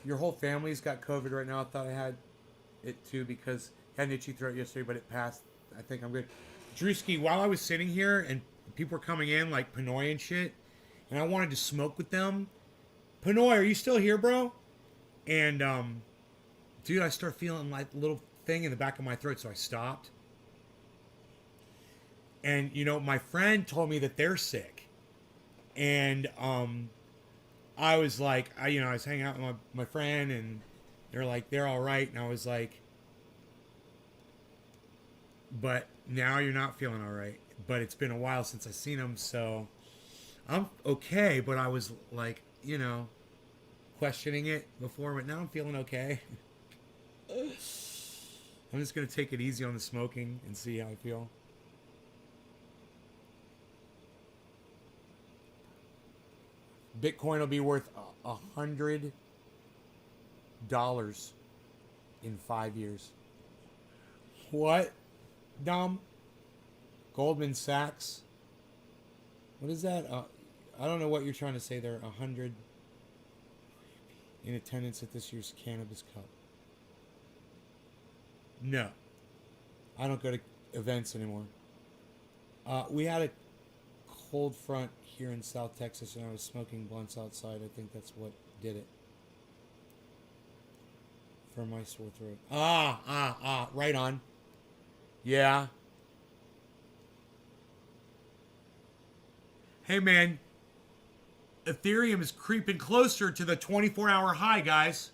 [SPEAKER 5] your whole family's got COVID right now. I thought I had it too because I had an itchy throat yesterday, but it passed. I think I'm good. Drewski, while I was sitting here and people were coming in like Pinoy and shit, and I wanted to smoke with them. Pinoy, are you still here, bro? And dude, I start feeling like a little thing in the back of my throat, so I stopped. And you know, my friend told me that they're sick, and I was like, I was hanging out with my friend, and they're like, they're all right, and I was like, but now you're not feeling all right. But it's been a while since I've seen them, so I'm okay. But I was like, questioning it before, but now I'm feeling okay. I'm just gonna take it easy on the smoking and see how I feel. Bitcoin will be worth $100 in 5 years. What, Dom? Goldman Sachs. What is that? I don't know what you're trying to say there. 100 in attendance at this year's Cannabis Cup. No, I don't go to events anymore. We had a cold front here in South Texas, and I was smoking blunts outside. I think that's what did it. For my sore throat. Right on. Yeah. Hey, man. Ethereum is creeping closer to the 24-hour high, guys.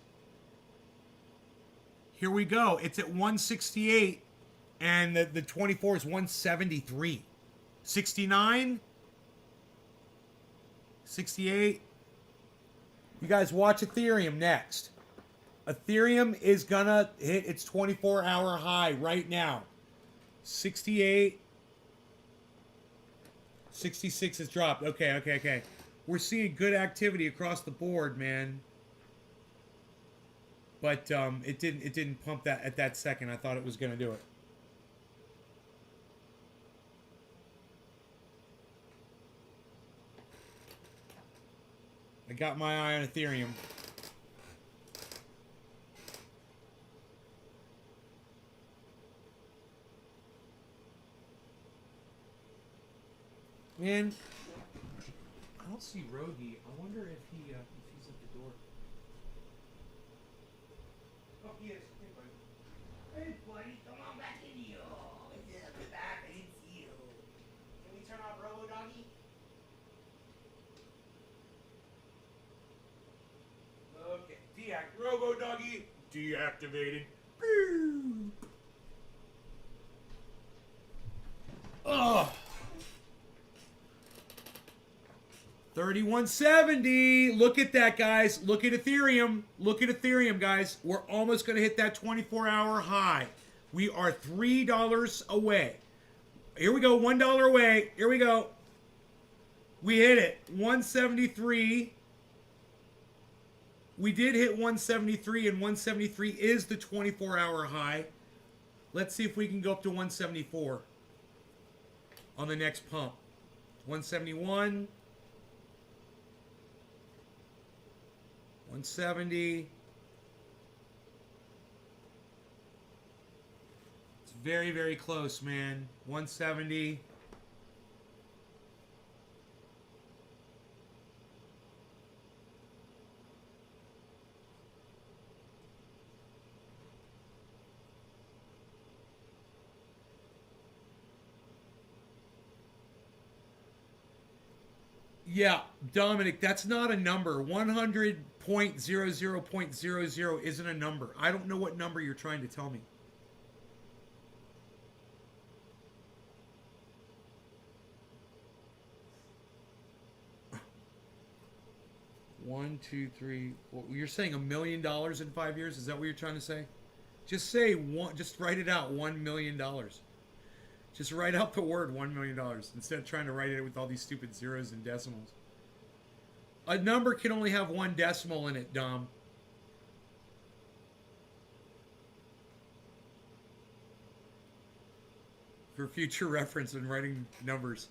[SPEAKER 5] Here we go. It's at 168, and the 24 is 173. 69? 68. You guys watch Ethereum next. Ethereum is gonna hit its 24-hour high right now. 68. 66 has dropped. Okay. We're seeing good activity across the board, man. But it didn't pump that at that second. I thought it was gonna do it. I got my eye on Ethereum. Man, I don't see Rogi. I wonder if he's at the door. Oh, he is. Hey, buddy. Hey, buddy, come on back in here. Get back. I didn't see you. Can we turn off Robo Doggy? Okay, Robo Doggy deactivated. Ugh. 3170. Look at that, guys. Look at Ethereum. Look at Ethereum, guys. We're almost going to hit that 24-hour high. We are $3 away. Here we go. $1 away. Here we go. We hit it. 173. We did hit 173, and 173 is the 24-hour high. Let's see if we can go up to 174 on the next pump. 171. 170. It's very, very close, man. 170. Yeah, Dominic, that's not a number. 100.00.00 isn't a number. I don't know what number you're trying to tell me. One, two, three. Well, you're saying $1 million in 5 years? Is that what you're trying to say? Just say one. Just write it out. $1 million. Just write out the word $1 million instead of trying to write it with all these stupid zeros and decimals. A number can only have one decimal in it, Dom. For future reference when writing numbers.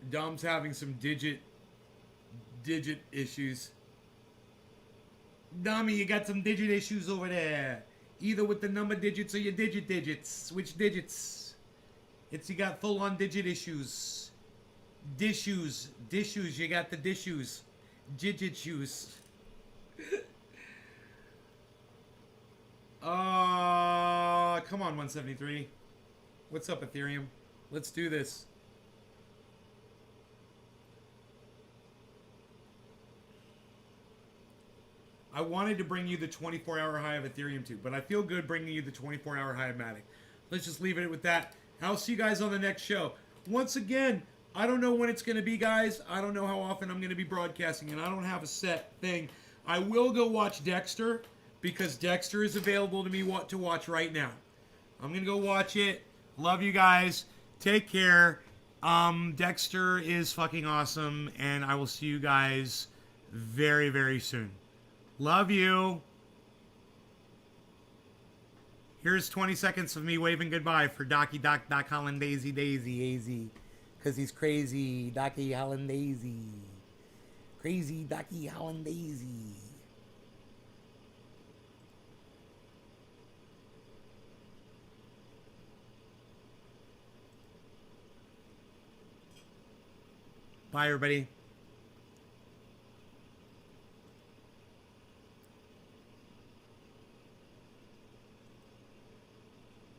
[SPEAKER 5] Dom's having some digit issues. Dummy, you got some digit issues over there. Either with the number digits or your digits. Which digits? You got full on digit issues. Dishes. You got the dishes. Digit shoes. Come on, 173. What's up, Ethereum? Let's do this. I wanted to bring you the 24-hour high of Ethereum too, but I feel good bringing you the 24-hour high of Matic. Let's just leave it with that. I'll see you guys on the next show. Once again, I don't know when it's going to be, guys. I don't know how often I'm going to be broadcasting, and I don't have a set thing. I will go watch Dexter, because Dexter is available to me to watch right now. I'm going to go watch it. Love you guys. Take care. Dexter is fucking awesome, and I will see you guys very, very soon. Love you. Here's 20 seconds of me waving goodbye for Docky Doc Holland Daisy AZ. Because he's crazy. Docky Holland Daisy. Crazy Docky Holland Daisy. Bye, everybody.